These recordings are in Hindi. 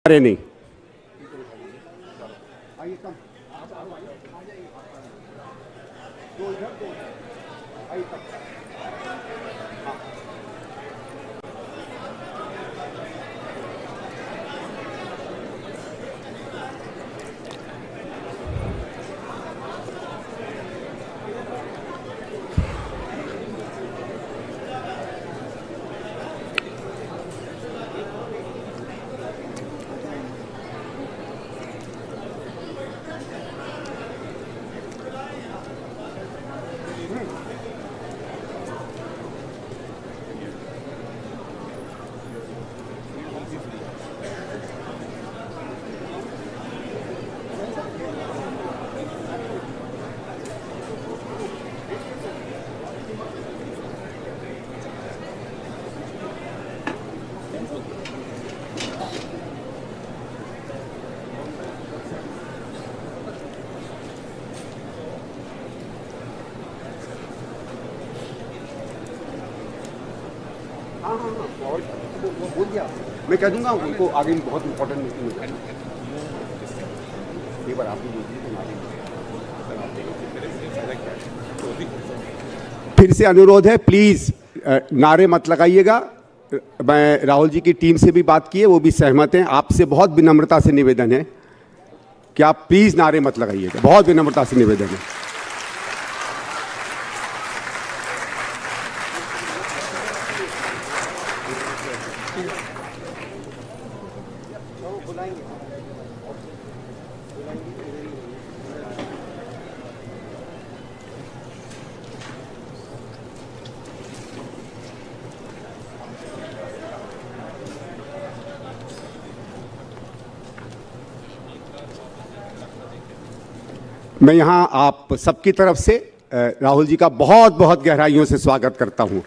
अरे नहीं, और वो बोल दिया, मैं कह दूंगा उनको आगे बहुत इंपॉर्टेंट मीटिंग है। एक बार आप भी फिर से अनुरोध है, प्लीज नारे मत लगाइएगा। मैं राहुल जी की टीम से भी बात की है, वो भी सहमत हैं। आपसे बहुत विनम्रता से निवेदन है कि आप प्लीज नारे मत लगाइएगा, बहुत विनम्रता से निवेदन है। मैं यहाँ आप सबकी तरफ से राहुल जी का बहुत बहुत गहराइयों से स्वागत करता हूँ।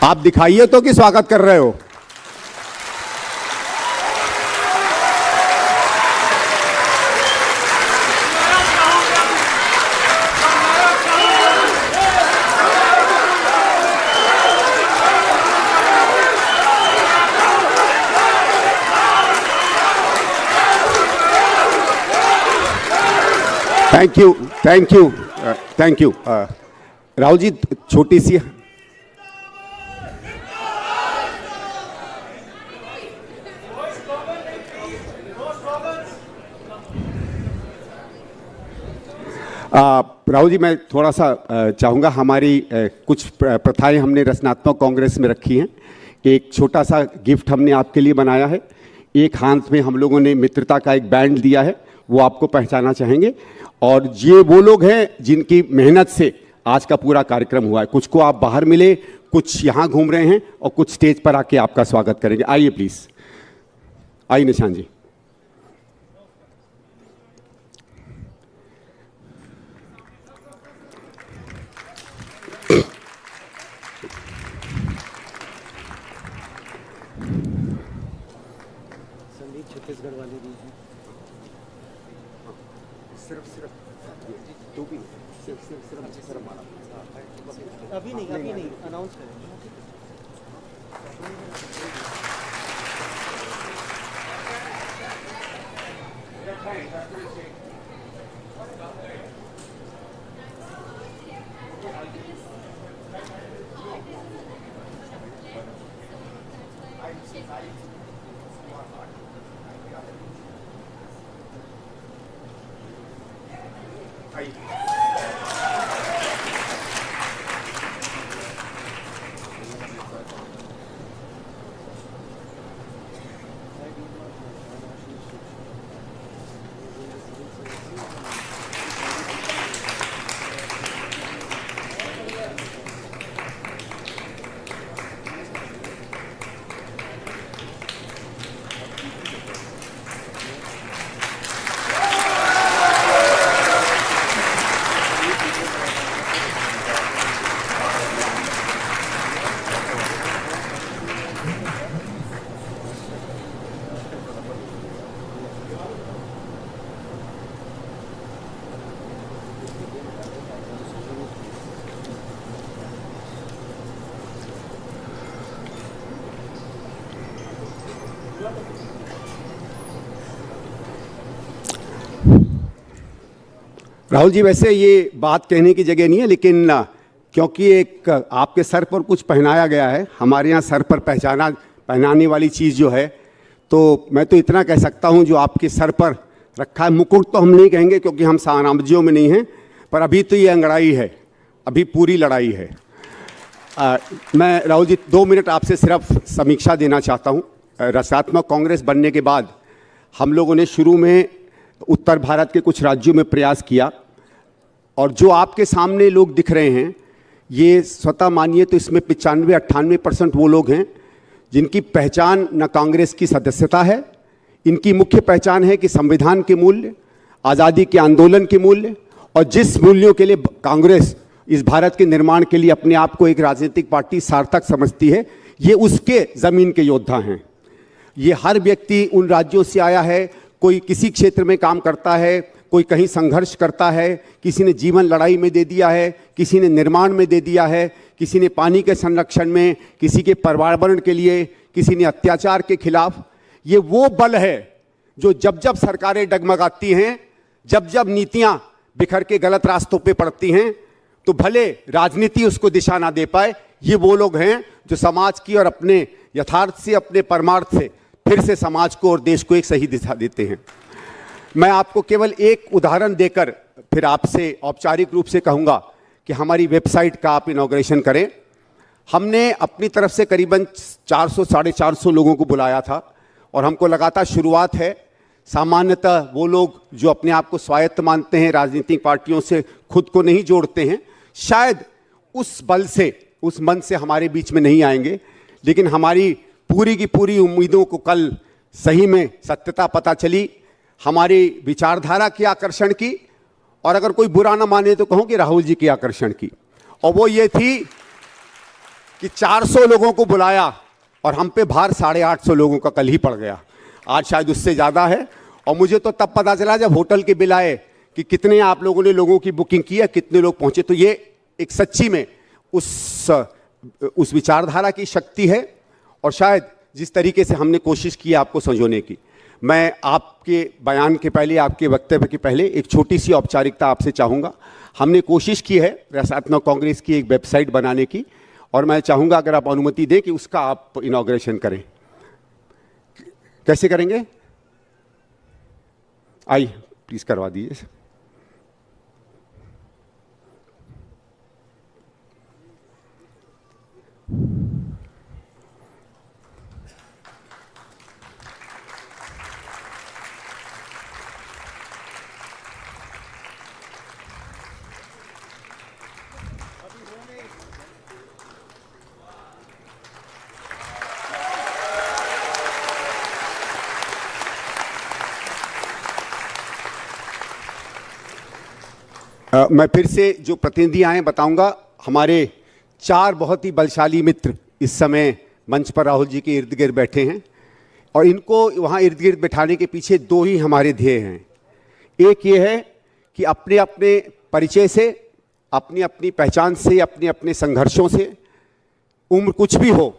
आप दिखाइए तो कि स्वागत कर रहे हो। Thank you, thank you, thank you. Rahul ji, छोटी सी राहुल जी, मैं थोड़ा सा चाहूँगा, हमारी कुछ प्रथाएं हमने रचनात्मक कांग्रेस में रखी हैं। एक छोटा सा गिफ्ट हमने आपके लिए बनाया है। एक हाथ में हम लोगों ने मित्रता का एक बैंड दिया है, वो आपको पहचाना चाहेंगे। और ये वो लोग हैं जिनकी मेहनत से आज का पूरा कार्यक्रम हुआ है। कुछ को आप बाहर मिले, कुछ यहाँ घूम रहे हैं और कुछ स्टेज पर आके आपका स्वागत करेंगे। आइए प्लीज, आइए निशान जी। संदीप छत्तीसगढ़ वाले भी हैं। सिर्फ टोपी, सिर्फ मारा। अभी नहीं अनाउंस करेंगे। राहुल जी, वैसे ये बात कहने की जगह नहीं है, लेकिन क्योंकि एक आपके सर पर कुछ पहनाया गया है, हमारे यहाँ सर पर पहनाने वाली चीज़ जो है, तो मैं तो इतना कह सकता हूँ जो आपके सर पर रखा है, मुकुट तो हम नहीं कहेंगे क्योंकि हम साम्राज्यों में नहीं हैं, पर अभी तो ये अंगड़ाई है, अभी पूरी लड़ाई है। मैं राहुल जी 2 मिनट आपसे सिर्फ समीक्षा देना चाहता हूँ। रचनात्मक कांग्रेस बनने के बाद हम लोगों ने शुरू में उत्तर भारत के कुछ राज्यों में प्रयास किया, और जो आपके सामने लोग दिख रहे हैं, ये स्वतः मानिए तो इसमें 95-98% वो लोग हैं जिनकी पहचान न कांग्रेस की सदस्यता है, इनकी मुख्य पहचान है कि संविधान के मूल्य, आज़ादी के आंदोलन के मूल्य, और जिस मूल्यों के लिए कांग्रेस इस भारत के निर्माण के लिए अपने आप को एक राजनीतिक पार्टी सार्थक समझती है, ये उसके ज़मीन के योद्धा हैं। ये हर व्यक्ति उन राज्यों से आया है, कोई किसी क्षेत्र में काम करता है, कोई कहीं संघर्ष करता है, किसी ने जीवन लड़ाई में दे दिया है, किसी ने निर्माण में दे दिया है, किसी ने पानी के संरक्षण में, किसी के पर्यावरण के लिए, किसी ने अत्याचार के खिलाफ। ये वो बल है जो जब जब सरकारें डगमगाती हैं, जब जब नीतियां बिखर के गलत रास्तों पे पड़ती हैं, तो भले राजनीति उसको दिशा ना दे पाए, ये वो लोग हैं जो समाज की और अपने यथार्थ से, अपने परमार्थ से फिर से समाज को और देश को एक सही दिशा देते हैं। मैं आपको केवल एक उदाहरण देकर फिर आपसे औपचारिक रूप से कहूँगा कि हमारी वेबसाइट का आप इनॉग्रेशन करें। हमने अपनी तरफ से करीबन 400-450 लोगों को बुलाया था, और हमको लगा था शुरुआत है। सामान्यतः वो लोग जो अपने आप को स्वायत्त मानते हैं, राजनीतिक पार्टियों से खुद को नहीं जोड़ते हैं, शायद उस बल से, उस मन से हमारे बीच में नहीं आएंगे, लेकिन हमारी पूरी की पूरी उम्मीदों को कल सही में सत्यता पता चली, हमारी विचारधारा के आकर्षण की, और अगर कोई बुरा ना माने तो कहूँ कि राहुल जी के आकर्षण की। और वो ये थी कि 400 लोगों को बुलाया और हम पे भार 850 लोगों का कल ही पड़ गया, आज शायद उससे ज़्यादा है। और मुझे तो तब पता चला जब होटल के बिल आए कि कितने आप लोगों ने लोगों की बुकिंग की है, कितने लोग पहुँचे। तो ये एक सच्ची में उस विचारधारा की शक्ति है, और शायद जिस तरीके से हमने कोशिश की आपको संजोने की। मैं आपके बयान के पहले, आपके वक्तव्य के पहले एक छोटी सी औपचारिकता आपसे चाहूँगा। हमने कोशिश की है रचनात्मक कांग्रेस की एक वेबसाइट बनाने की, और मैं चाहूँगा अगर आप अनुमति दें कि उसका आप इनॉग्रेशन करें। कैसे करेंगे? आइए प्लीज़ करवा दीजिए। मैं फिर से जो प्रतिनिधि आए बताऊंगा। हमारे 4 बहुत ही बलशाली मित्र इस समय मंच पर राहुल जी के इर्द गिर्द बैठे हैं, और इनको वहाँ इर्द गिर्द बैठाने के पीछे 2 ही हमारे ध्येय हैं। एक ये है कि अपने अपने परिचय से, अपनी अपनी पहचान से, अपने अपने संघर्षों से, उम्र कुछ भी हो,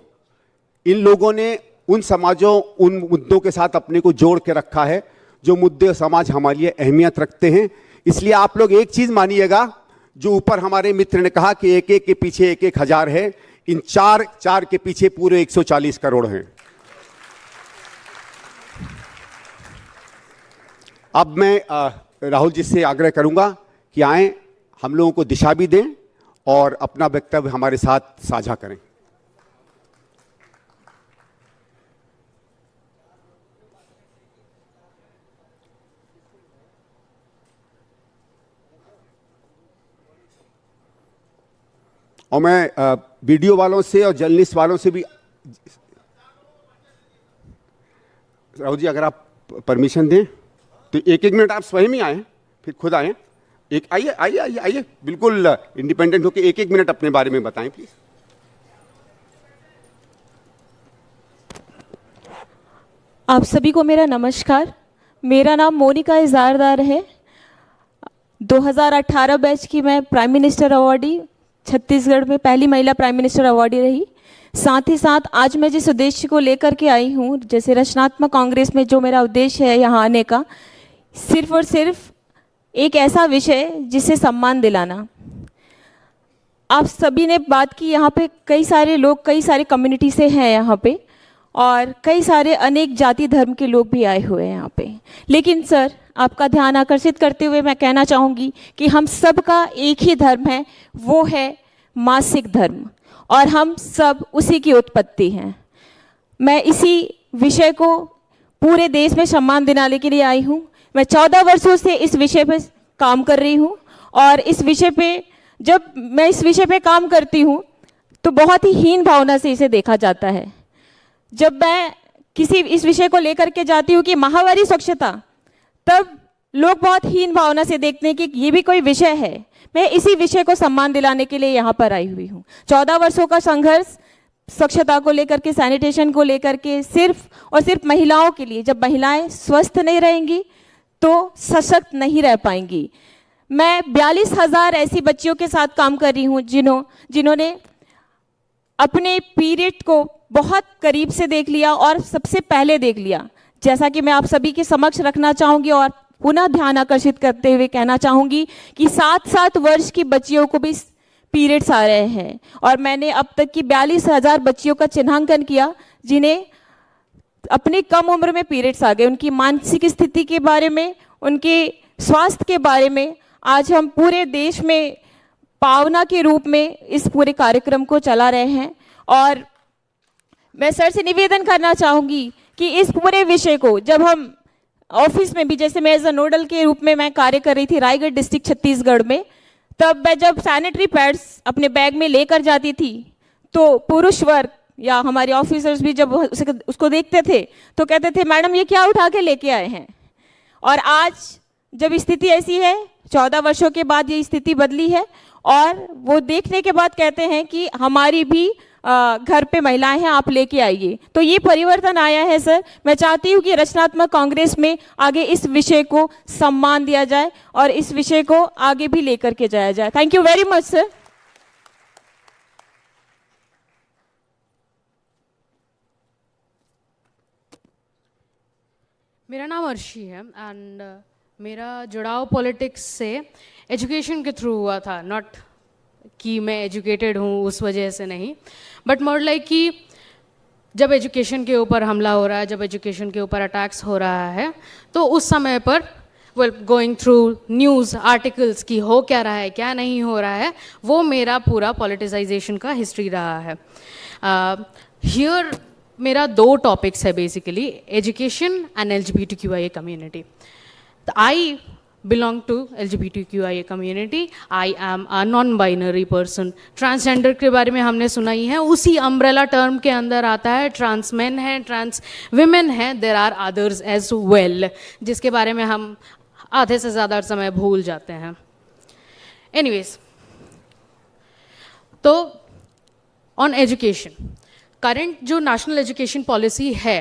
इन लोगों ने उन समाजों, उन मुद्दों के साथ अपने को जोड़ के रखा है जो मुद्दे समाज हमारे लिए अहमियत रखते हैं। इसलिए आप लोग एक चीज मानिएगा, जो ऊपर हमारे मित्र ने कहा कि एक एक के पीछे 1-1 हजार है, इन 4 के पीछे पूरे 140 करोड़ हैं। अब मैं राहुल जी से आग्रह करूंगा कि आए, हम लोगों को दिशा भी दें और अपना वक्तव्य हमारे साथ साझा करें। और मैं वीडियो वालों से और जर्नलिस्ट वालों से भी, राहुल जी अगर आप परमिशन दें तो 1-1 मिनट आप स्वयं ही आए, फिर खुद आए। आइए आइए आइए आइए, बिल्कुल इंडिपेंडेंट होकर 1-1 मिनट अपने बारे में बताएं प्लीज। आप सभी को मेरा नमस्कार। मेरा नाम मोनिका इजारदार है। 2018 बैच की मैं प्राइम मिनिस्टर अवार्डी, छत्तीसगढ़ में पहली महिला प्राइम मिनिस्टर अवार्डी रही। साथ ही साथ आज मैं जिस उद्देश्य को लेकर के आई हूँ, जैसे रचनात्मक कांग्रेस में जो मेरा उद्देश्य है यहाँ आने का, सिर्फ और सिर्फ एक ऐसा विषय जिसे सम्मान दिलाना। आप सभी ने बात की, यहाँ पे कई सारे लोग कई सारे कम्युनिटी से हैं यहाँ पे, और कई सारे अनेक जाति धर्म के लोग भी आए हुए हैं यहाँ पे। लेकिन सर, आपका ध्यान आकर्षित करते हुए मैं कहना चाहूँगी कि हम सबका एक ही धर्म है, वो है मासिक धर्म, और हम सब उसी की उत्पत्ति हैं। मैं इसी विषय को पूरे देश में सम्मान दिलाने के लिए आई हूँ। मैं 14 वर्षों से इस विषय पर काम कर रही हूँ, और इस विषय पे जब मैं इस विषय पे काम करती हूँ तो बहुत ही हीन भावना से इसे देखा जाता है। जब मैं किसी इस विषय को लेकर के जाती हूँ कि माहवारी स्वच्छता, तब लोग बहुत हीन भावना से देखते हैं कि ये भी कोई विषय है। मैं इसी विषय को सम्मान दिलाने के लिए यहाँ पर आई हुई हूँ। 14 वर्षों का संघर्ष स्वच्छता को लेकर के, सैनिटेशन को लेकर के, सिर्फ और सिर्फ महिलाओं के लिए। जब महिलाएं स्वस्थ नहीं रहेंगी तो सशक्त नहीं रह पाएंगी। मैं 42,000 ऐसी बच्चियों के साथ काम कर रही हूँ जिन्होंने अपने पीरियड को बहुत करीब से देख लिया और सबसे पहले देख लिया। जैसा कि मैं आप सभी के समक्ष रखना चाहूँगी और पुनः ध्यान आकर्षित करते हुए कहना चाहूँगी कि 7-7 वर्ष की बच्चियों को भी पीरियड्स आ रहे हैं, और मैंने अब तक की 42,000 बच्चियों का चिन्हांकन किया जिन्हें अपनी कम उम्र में पीरियड्स आ गए। उनकी मानसिक स्थिति के बारे में, उनके स्वास्थ्य के बारे में आज हम पूरे देश में पावना के रूप में इस पूरे कार्यक्रम को चला रहे हैं। और मैं सर से निवेदन करना चाहूँगी कि इस पूरे विषय को जब हम ऑफिस में भी, जैसे मैं एज अ नोडल के रूप में मैं कार्य कर रही थी रायगढ़ डिस्ट्रिक्ट छत्तीसगढ़ में, तब मैं जब सैनिटरी पैड्स अपने बैग में लेकर जाती थी तो पुरुष वर्ग या हमारे ऑफिसर्स भी जब उसको देखते थे तो कहते थे, मैडम ये क्या उठा के लेके आए हैं। और आज जब स्थिति ऐसी है, 14 वर्षों के बाद ये स्थिति बदली है, और वो देखने के बाद कहते हैं कि हमारी भी घर पे महिलाएं हैं, आप लेके आइए। तो ये परिवर्तन आया है सर। मैं चाहती हूँ कि रचनात्मक कांग्रेस में आगे इस विषय को सम्मान दिया जाए और इस विषय को आगे भी लेकर के जाया जाए। Thank you very much sir. मेरा नाम अर्शी है एंड मेरा जुड़ाव पॉलिटिक्स से एजुकेशन के थ्रू हुआ था। नॉट कि मैं एजुकेटेड हूँ उस वजह से नहीं, बट मोर लाइक कि जब एजुकेशन के ऊपर हमला हो रहा है, जब एजुकेशन के ऊपर अटैक्स हो रहा है, तो उस समय पर गोइंग थ्रू न्यूज़ आर्टिकल्स की हो क्या रहा है, क्या नहीं हो रहा है, वो मेरा पूरा पॉलिटिसाइजेशन का हिस्ट्री रहा है। हियर मेरा 2 टॉपिक्स है basically, education and LGBTQIA community. I belong to LGBTQIA community. I am a non-binary person. Transgender के बारे में हमने सुना ही है, उसी अम्ब्रेला टर्म के अंदर आता है। ट्रांस मैन है, ट्रांस विमेन है, there are others as well, जिसके बारे में हम आधे से ज़्यादा समय भूल जाते हैं। एनीवेज, तो ऑन एजुकेशन, करंट जो नेशनल एजुकेशन पॉलिसी है,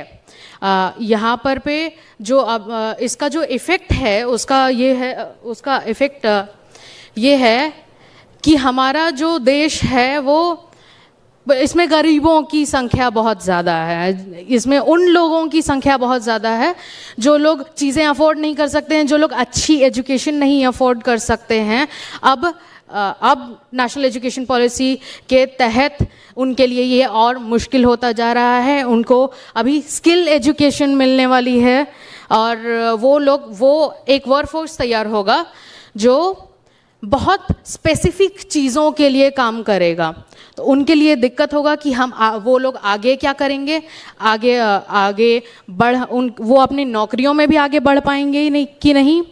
यहाँ पर पे जो अब इसका जो इफ़ेक्ट है उसका इफ़ेक्ट ये है कि हमारा जो देश है वो, इसमें गरीबों की संख्या बहुत ज़्यादा है। इसमें उन लोगों की संख्या बहुत ज़्यादा है जो लोग चीज़ें अफोर्ड नहीं कर सकते हैं, जो लोग अच्छी एजुकेशन नहीं अफोर्ड कर सकते हैं। अब नेशनल एजुकेशन पॉलिसी के तहत उनके लिए ये और मुश्किल होता जा रहा है। उनको अभी स्किल एजुकेशन मिलने वाली है और वो एक वर्कफोर्स तैयार होगा जो बहुत स्पेसिफिक चीज़ों के लिए काम करेगा। तो उनके लिए दिक्कत होगा कि वो लोग आगे क्या करेंगे, आगे वो अपनी नौकरियों में भी आगे बढ़ पाएंगे ही नहीं कि नहीं।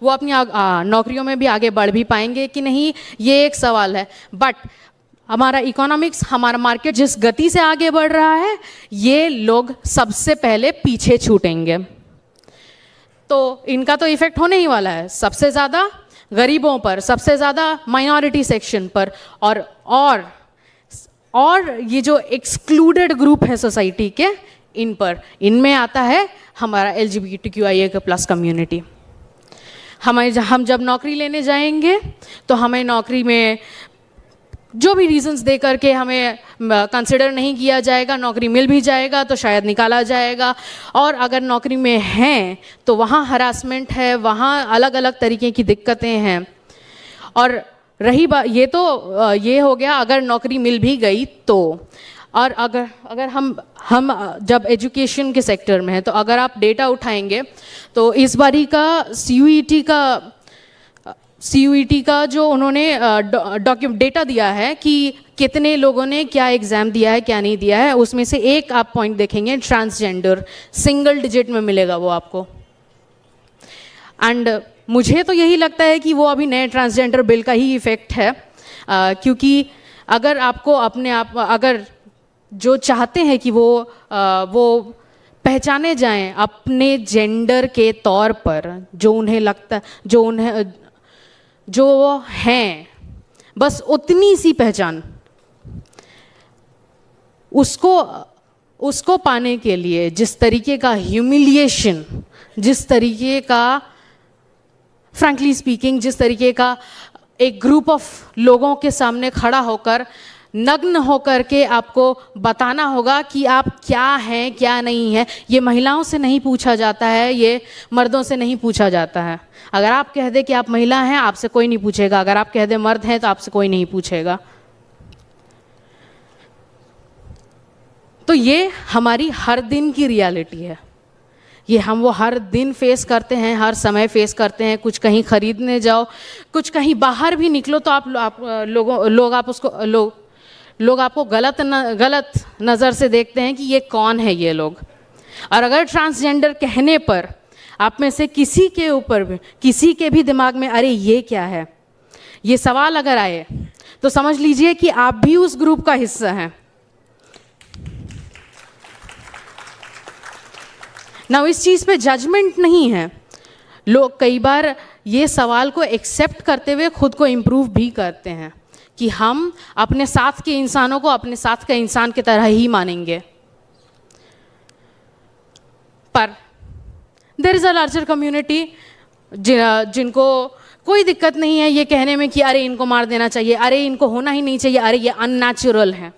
वो अपनी नौकरियों में भी आगे बढ़ भी पाएंगे कि नहीं, ये एक सवाल है। बट हमारा इकोनॉमिक्स, हमारा मार्केट जिस गति से आगे बढ़ रहा है, ये लोग सबसे पहले पीछे छूटेंगे। तो इनका तो इफेक्ट होने ही वाला है, सबसे ज़्यादा गरीबों पर, सबसे ज़्यादा माइनॉरिटी सेक्शन पर, और ये जो एक्सक्लूडेड ग्रुप है सोसाइटी के, इन पर। इनमें आता है हमारा LGBTQIA प्लस कम्युनिटी। हम जब नौकरी लेने जाएंगे तो हमें नौकरी में जो भी रीजंस दे करके हमें कंसिडर नहीं किया जाएगा, नौकरी मिल भी जाएगा तो शायद निकाला जाएगा, और अगर नौकरी में हैं तो वहाँ हरासमेंट है, वहाँ अलग अलग तरीके की दिक्कतें हैं। और रही बात, ये तो ये हो गया अगर नौकरी मिल भी गई तो। और अगर हम जब एजुकेशन के सेक्टर में हैं तो अगर आप डेटा उठाएंगे तो इस बारी का CUET का जो उन्होंने डेटा दिया है कि कितने लोगों ने क्या एग्ज़ाम दिया है क्या नहीं दिया है, उसमें से एक आप पॉइंट देखेंगे ट्रांसजेंडर, सिंगल डिजिट में मिलेगा वो आपको। एंड मुझे तो यही लगता है कि वो अभी नए ट्रांसजेंडर बिल का ही इफ़ेक्ट है, क्योंकि अगर आपको अपने आप, अगर जो चाहते हैं कि वो पहचाने जाएं अपने जेंडर के तौर पर, जो उन्हें लगता, जो वो हैं, बस उतनी सी पहचान, उसको पाने के लिए जिस तरीके का ह्यूमिलिएशन, जिस तरीके का फ्रैंकली स्पीकिंग, जिस तरीके का एक ग्रुप ऑफ लोगों के सामने खड़ा होकर नग्न होकर के आपको बताना होगा कि आप क्या हैं क्या नहीं है, ये महिलाओं से नहीं पूछा जाता है, ये मर्दों से नहीं पूछा जाता है। अगर आप कह दे कि आप महिला हैं आपसे कोई नहीं पूछेगा, अगर आप कह दे मर्द हैं तो आपसे कोई नहीं पूछेगा। तो ये हमारी हर दिन की रियलिटी है, ये हम वो हर दिन फेस करते हैं, हर समय फेस करते हैं। कुछ कहीं खरीदने जाओ, कुछ कहीं बाहर भी निकलो तो लोग आपको गलत नज़र से देखते हैं कि ये कौन है ये लोग। और अगर ट्रांसजेंडर कहने पर आप में से किसी के ऊपर भी, किसी के भी दिमाग में अरे ये क्या है, ये सवाल अगर आए तो समझ लीजिए कि आप भी उस ग्रुप का हिस्सा हैं। ना इस चीज़ पे जजमेंट नहीं है, लोग कई बार ये सवाल को एक्सेप्ट करते हुए खुद को इम्प्रूव भी करते हैं कि हम अपने साथ के इंसानों को अपने साथ के इंसान की तरह ही मानेंगे। पर there is a larger community जिनको कोई दिक्कत नहीं है ये कहने में कि अरे इनको मार देना चाहिए, अरे इनको होना ही नहीं चाहिए, अरे ये अननेचुरल है।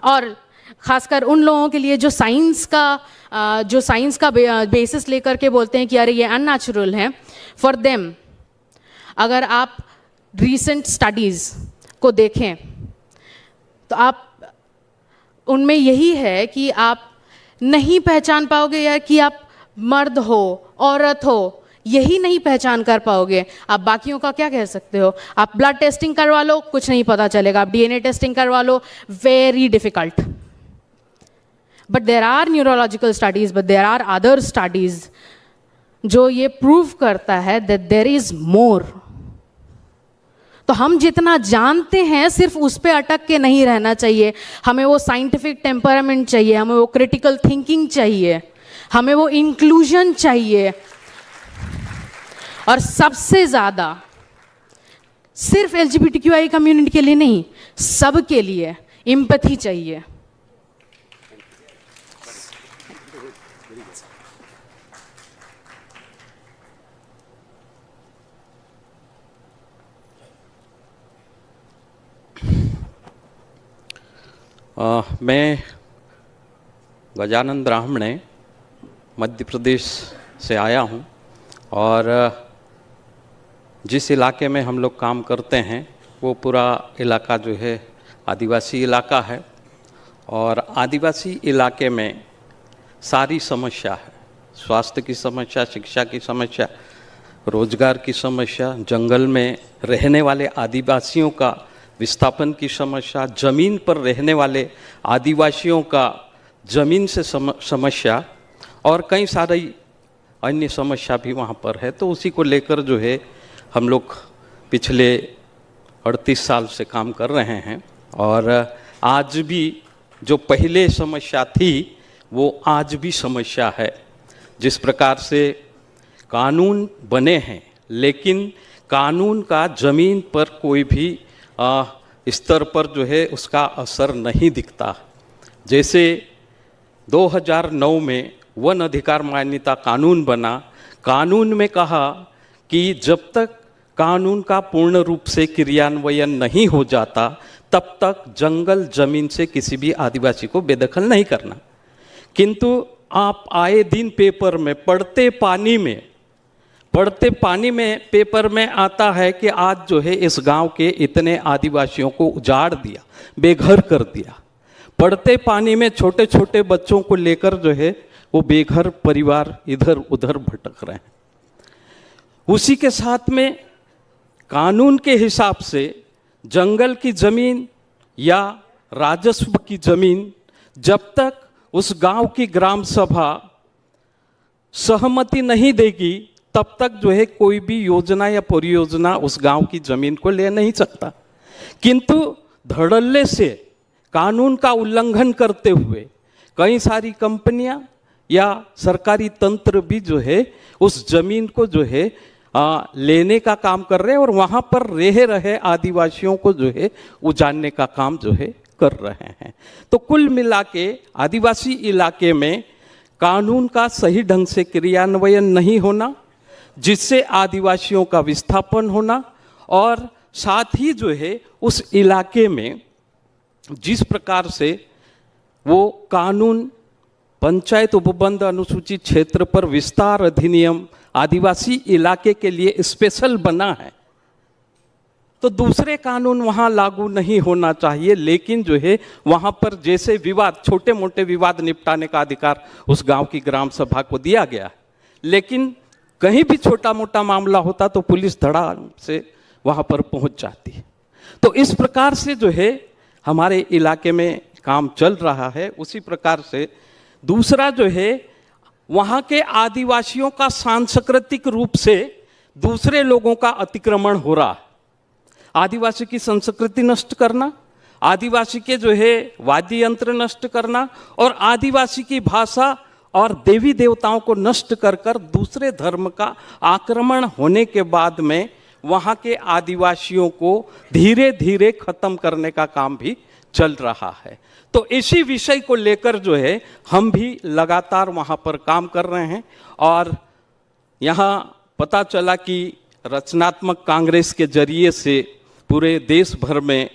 और ख़ासकर उन लोगों के लिए जो साइंस का बेसिस लेकर के बोलते हैं कि अरे ये अननेचुरल है, फॉर देम अगर आप रीसेंट स्टडीज़ को देखें तो आप उनमें यही है कि आप नहीं पहचान पाओगे यार कि आप मर्द हो औरत हो, यही नहीं पहचान कर पाओगे। आप बाकियों का क्या कह सकते हो? आप ब्लड टेस्टिंग करवा लो, कुछ नहीं पता चलेगा। आप DNA टेस्टिंग करवा लो, very difficult. But there are neurological studies, but there are other studies जो ये प्रूव करता है दैट देर इज़ मोर। तो हम जितना जानते हैं सिर्फ उस पे अटक के नहीं रहना चाहिए, हमें वो साइंटिफिक टेम्परामेंट चाहिए, हमें वो क्रिटिकल थिंकिंग चाहिए, हमें वो इंक्लूजन चाहिए, और सबसे ज़्यादा सिर्फ LGBTQI कम्युनिटी के लिए नहीं, सब के लिए एम्पैथी चाहिए। मैं गजानन ब्राह्मणे मध्य प्रदेश से आया हूँ, और जिस इलाके में हम लोग काम करते हैं वो पूरा इलाका जो है आदिवासी इलाका है। और आदिवासी इलाके में सारी समस्या है, स्वास्थ्य की समस्या, शिक्षा की समस्या, रोजगार की समस्या, जंगल में रहने वाले आदिवासियों का विस्थापन की समस्या, ज़मीन पर रहने वाले आदिवासियों का ज़मीन से समस्या, और कई सारी अन्य समस्या भी वहाँ पर है। तो उसी को लेकर जो है हम लोग पिछले 38 साल से काम कर रहे हैं, और आज भी जो पहले समस्या थी वो आज भी समस्या है। जिस प्रकार से कानून बने हैं लेकिन कानून का ज़मीन पर कोई भी स्तर पर जो है उसका असर नहीं दिखता। जैसे 2009 में वन अधिकार मान्यता कानून बना, कानून में कहा कि जब तक कानून का पूर्ण रूप से क्रियान्वयन नहीं हो जाता तब तक जंगल जमीन से किसी भी आदिवासी को बेदखल नहीं करना। किंतु आप आए दिन पेपर में पढ़ते पानी में पेपर में आता है कि आज जो है इस गांव के इतने आदिवासियों को उजाड़ दिया, बेघर कर दिया। पढ़ते पानी में छोटे छोटे बच्चों को लेकर जो है वो बेघर परिवार इधर उधर भटक रहे हैं। उसी के साथ में कानून के हिसाब से जंगल की जमीन या राजस्व की जमीन जब तक उस गांव की ग्राम सभा सहमति नहीं देगी तब तक जो है कोई भी योजना या परियोजना उस गांव की जमीन को ले नहीं सकता। किंतु धड़ल्ले से कानून का उल्लंघन करते हुए कई सारी कंपनियां या सरकारी तंत्र भी जो है उस जमीन को जो है लेने का काम कर रहे हैं और वहां पर रह रहे आदिवासियों को जो है उजाड़ने का काम जो है कर रहे हैं। तो कुल मिला के आदिवासी इलाके में कानून का सही ढंग से क्रियान्वयन नहीं होना, जिससे आदिवासियों का विस्थापन होना और साथ ही जो है उस इलाके में जिस प्रकार से वो कानून पंचायत उपबंध अनुसूचित क्षेत्र पर विस्तार अधिनियम आदिवासी इलाके के लिए स्पेशल बना है, तो दूसरे कानून वहाँ लागू नहीं होना चाहिए। लेकिन जो है वहाँ पर जैसे विवाद, छोटे मोटे विवाद निपटाने का अधिकार उस गांव की ग्राम सभा को दिया गया है, लेकिन कहीं भी छोटा मोटा मामला होता तो पुलिस धड़ाम से वहाँ पर पहुँच जाती है। तो इस प्रकार से जो है हमारे इलाके में काम चल रहा है। उसी प्रकार से दूसरा जो है वहाँ के आदिवासियों का सांस्कृतिक रूप से दूसरे लोगों का अतिक्रमण हो रहा है। आदिवासी की संस्कृति नष्ट करना, आदिवासी के जो है वाद्य यंत्र नष्ट करना और आदिवासी की भाषा और देवी देवताओं को नष्ट कर कर दूसरे धर्म का आक्रमण होने के बाद में वहाँ के आदिवासियों को धीरे धीरे खत्म करने का काम भी चल रहा है। तो इसी विषय को लेकर जो है हम भी लगातार वहाँ पर काम कर रहे हैं और यहाँ पता चला कि रचनात्मक कांग्रेस के जरिए से पूरे देश भर में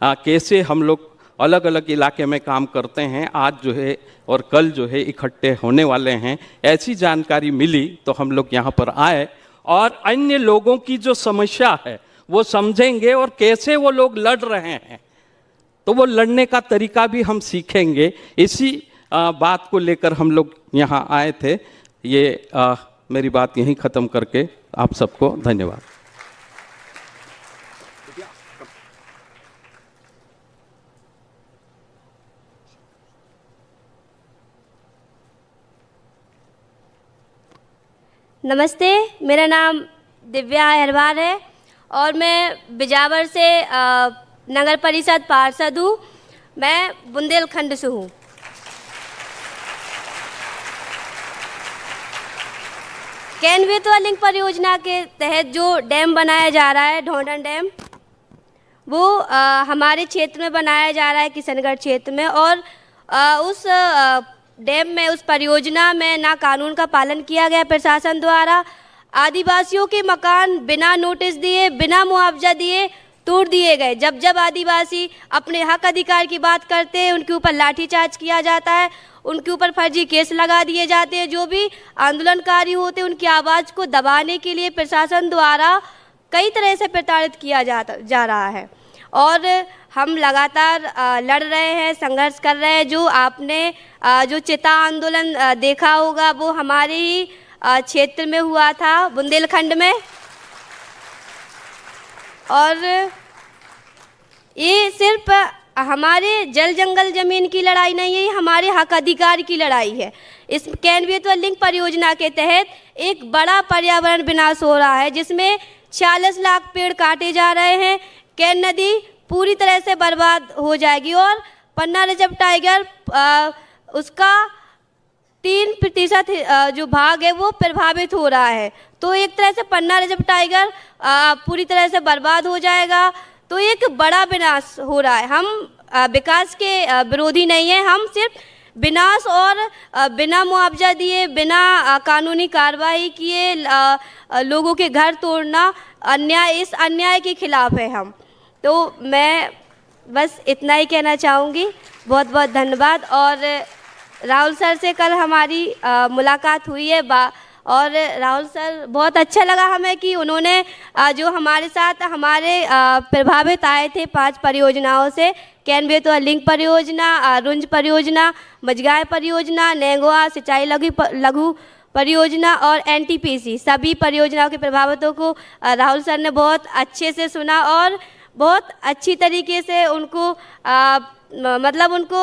कैसे हम लोग अलग अलग इलाके में काम करते हैं, आज जो है और कल जो है इकट्ठे होने वाले हैं। ऐसी जानकारी मिली तो हम लोग यहाँ पर आए और अन्य लोगों की जो समस्या है वो समझेंगे और कैसे वो लोग लड़ रहे हैं, तो वो लड़ने का तरीका भी हम सीखेंगे। इसी बात को लेकर हम लोग यहाँ आए थे। ये मेरी बात यहीं ख़त्म करके आप सबको धन्यवाद। नमस्ते, मेरा नाम दिव्या अहरवार है और मैं बिजावर से नगर परिषद पार्षद हूँ। मैं बुंदेलखंड से हूँ। कैन बेतवा लिंक परियोजना के तहत जो डैम बनाया जा रहा है, ढोंढन डैम, वो हमारे क्षेत्र में बनाया जा रहा है, किशनगढ़ क्षेत्र में। और उस डैम में, उस परियोजना में ना कानून का पालन किया गया प्रशासन द्वारा। आदिवासियों के मकान बिना नोटिस दिए, बिना मुआवजा दिए तोड़ दिए गए। जब जब आदिवासी अपने हक अधिकार की बात करते हैं उनके ऊपर लाठीचार्ज किया जाता है, उनके ऊपर फर्जी केस लगा दिए जाते हैं। जो भी आंदोलनकारी होते हैं उनकी आवाज़ को दबाने के लिए प्रशासन द्वारा कई तरह से प्रताड़ित किया जा रहा है और हम लगातार लड़ रहे हैं, संघर्ष कर रहे हैं। जो आपने जो चिता आंदोलन देखा होगा वो हमारे ही क्षेत्र में हुआ था, बुंदेलखंड में। और ये सिर्फ हमारे जल जंगल जमीन की लड़ाई नहीं है, ये हमारे हक अधिकार की लड़ाई है। इस कैन बेतवा लिंक परियोजना के तहत एक बड़ा पर्यावरण विनाश हो रहा है, जिसमें 46 लाख पेड़ काटे जा रहे हैं। कैन नदी पूरी तरह से बर्बाद हो जाएगी और पन्ना रिजर्व टाइगर उसका 3% जो भाग है वो प्रभावित हो रहा है। तो एक तरह से पन्ना रिजर्व टाइगर पूरी तरह से बर्बाद हो जाएगा। तो एक बड़ा विनाश हो रहा है। हम विकास के विरोधी नहीं हैं, हम सिर्फ विनाश और बिना मुआवजा दिए, बिना कानूनी कार्रवाई किए लोगों के घर तोड़ना अन्याय, इस अन्याय के खिलाफ है हम। तो मैं बस इतना ही कहना चाहूँगी। बहुत बहुत धन्यवाद। और राहुल सर से कल हमारी मुलाकात हुई है और राहुल सर बहुत अच्छा लगा हमें कि उन्होंने जो हमारे साथ हमारे प्रभावित आए थे 5 परियोजनाओं से, कैनवेतवा लिंक परियोजना, रुंज परियोजना, मझगांव परियोजना, नेंगवा सिंचाई लघु परियोजना और एनटीपीसी, सभी परियोजनाओं के प्रभावितों को राहुल सर ने बहुत अच्छे से सुना और बहुत अच्छी तरीके से उनको उनको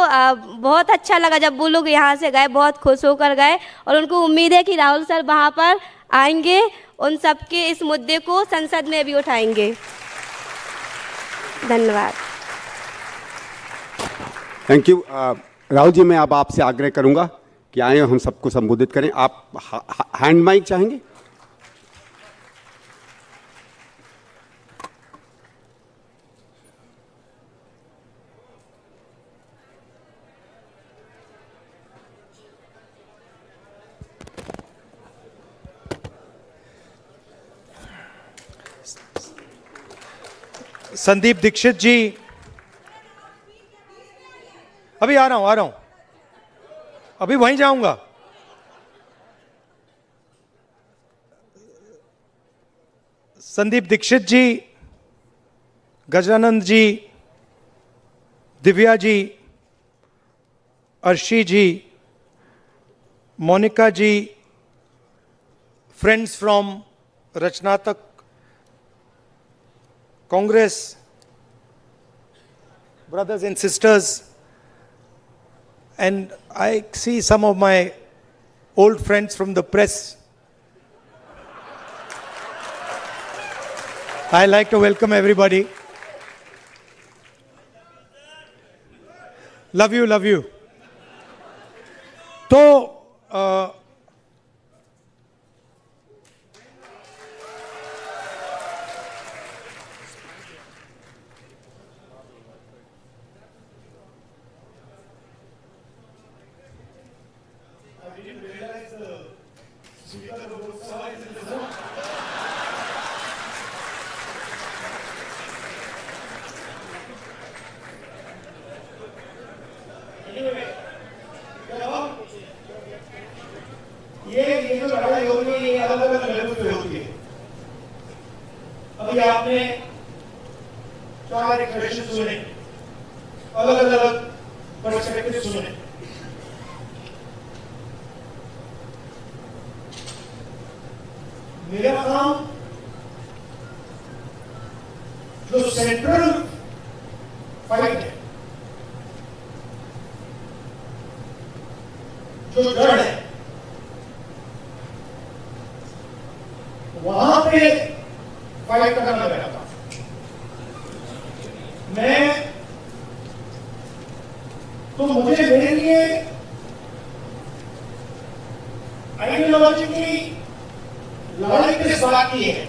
बहुत अच्छा लगा जब वो लोग यहाँ से गए, बहुत खुश होकर गए। और उनको उम्मीद है कि राहुल सर वहाँ पर आएंगे, उन सब के इस मुद्दे को संसद में भी उठाएंगे। धन्यवाद। Thank you. राहुल जी, मैं अब आपसे आग्रह करूंगा कि आए हम सबको संबोधित करें। आप हैंड माइक चाहेंगे? संदीप दीक्षित जी, अभी आ रहा हूं, अभी वहीं जाऊंगा। संदीप दीक्षित जी, गजानंद जी, दिव्या जी, अर्शी जी, मोनिका जी, फ्रेंड्स फ्रॉम रचनात्मक Congress, brothers and sisters, and I see some of my old friends from the press. I like to welcome everybody. Love you, love you. तो ये जो लड़ाई होती है ये अलग अलग लेवल पे होती है। अभी आपने 4 एक्सप्रेशन सुने, अलग अलग पर्सपेक्टिव सुने। मेरा काम जो सेंट्रल फाइट है, जो जड़ है, वहां पे फाइट करना मेरा काम। मुझे मेरे लिए आइडियोलॉजिकली लड़ाई किस बात की है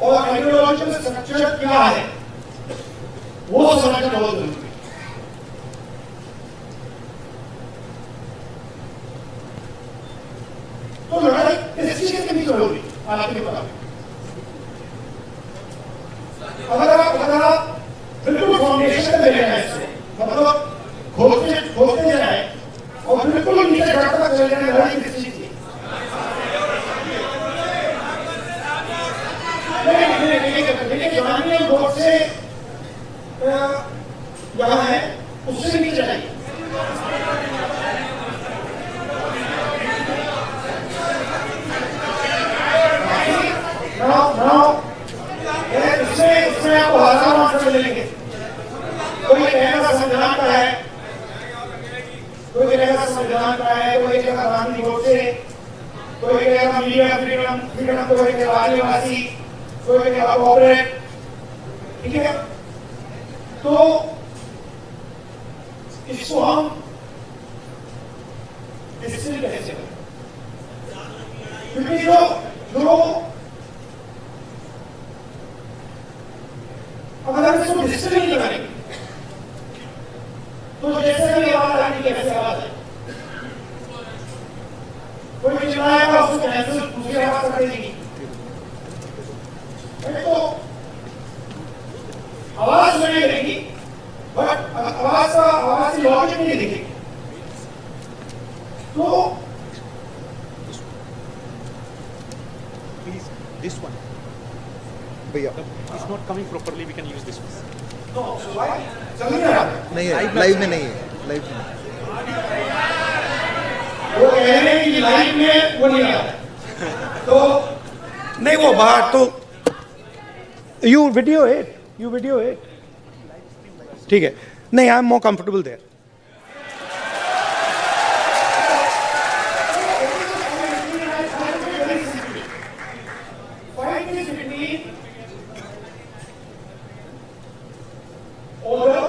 और आइडियोलॉजिकल स्ट्रक्चर क्या है वो समझना बहुत जरूरी है। तो लड़ाई किस चीज के बीच में होगी आपके मुताबिक? अगर आप बिल्कुल फाउंडेशन में ले जाए, मतलब खोदते जाए और बिल्कुल नीचे तक चले जाए, लड़ाई किस चीज की? लेकिन जवानी बोर्ड से यहाँ है उससे नीचे जाइए। इसमें आपको हजारों आंसर मिलेंगे। कोई कहेगा संविधान का है, कोई कहेगा संविधान का है, कोई कहेगा गांधी गोडसे, कोई कहेगा मीडिया फ्रीडम, कोई कहेगा आदिवासी, कोई कहेगा कॉर्पोरेट। ठीक है, तो इसको हम डिस्टिल कैसे करें? क्योंकि जो अगर इसको डिस्टिल नहीं करेंगे तो जैसे भी आवाज आनी कैसे आवाज है, कोई चिल्लाएगा उसको कैंसिल दूसरी आवाज कर देगी। तो आवाज नहीं देगी, बट आवाज की लॉजिक नहीं दिखेगी। तो This one. भैया, it's not coming properly. We can use this one. चल नहीं रहा, नहीं है, लाइव में नहीं है, लाइव में। वो कह रहे हैं कि लाइव में वो नहीं आ रहा, तो नहीं वो बाहर तो यू वीडियो इट, ठीक है, नहीं I am more comfortable there. Order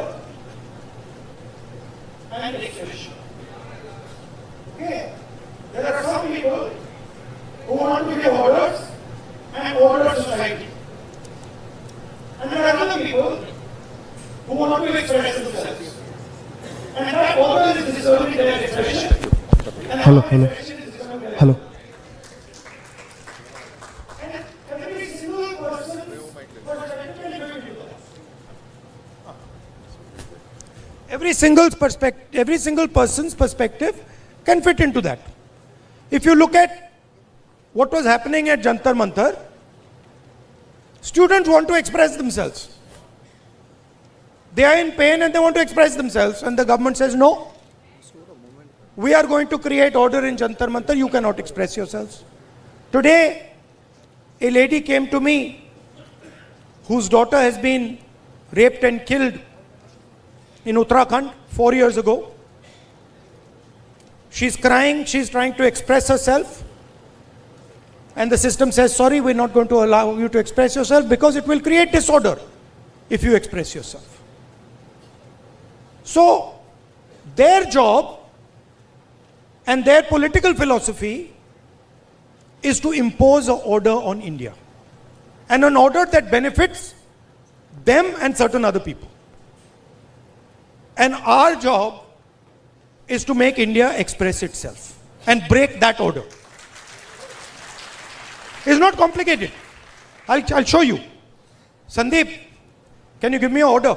and expression. Okay, there are some people who want to give orders and order society, and there are other people who want to express themselves, and that order is disturbing their expression. Hello. And every single person was directly going to do that. Every single person's perspective can fit into that. If you look at what was happening at Jantar Mantar, students want to express themselves. They are in pain and they want to express themselves, and the government says no. We are going to create order in Jantar Mantar, you cannot express yourselves. Today, a lady came to me whose daughter has been raped and killed in Uttarakhand 4 years ago. She's crying, she's trying to express herself, and the system says, sorry, we're not going to allow you to express yourself because it will create disorder if you express yourself. So, their job and their political philosophy is to impose an order on India, and an order that benefits them and certain other people. And our job is to make India express itself and break that order. It's not complicated. I'll show you. Sandeep, can you give me an order?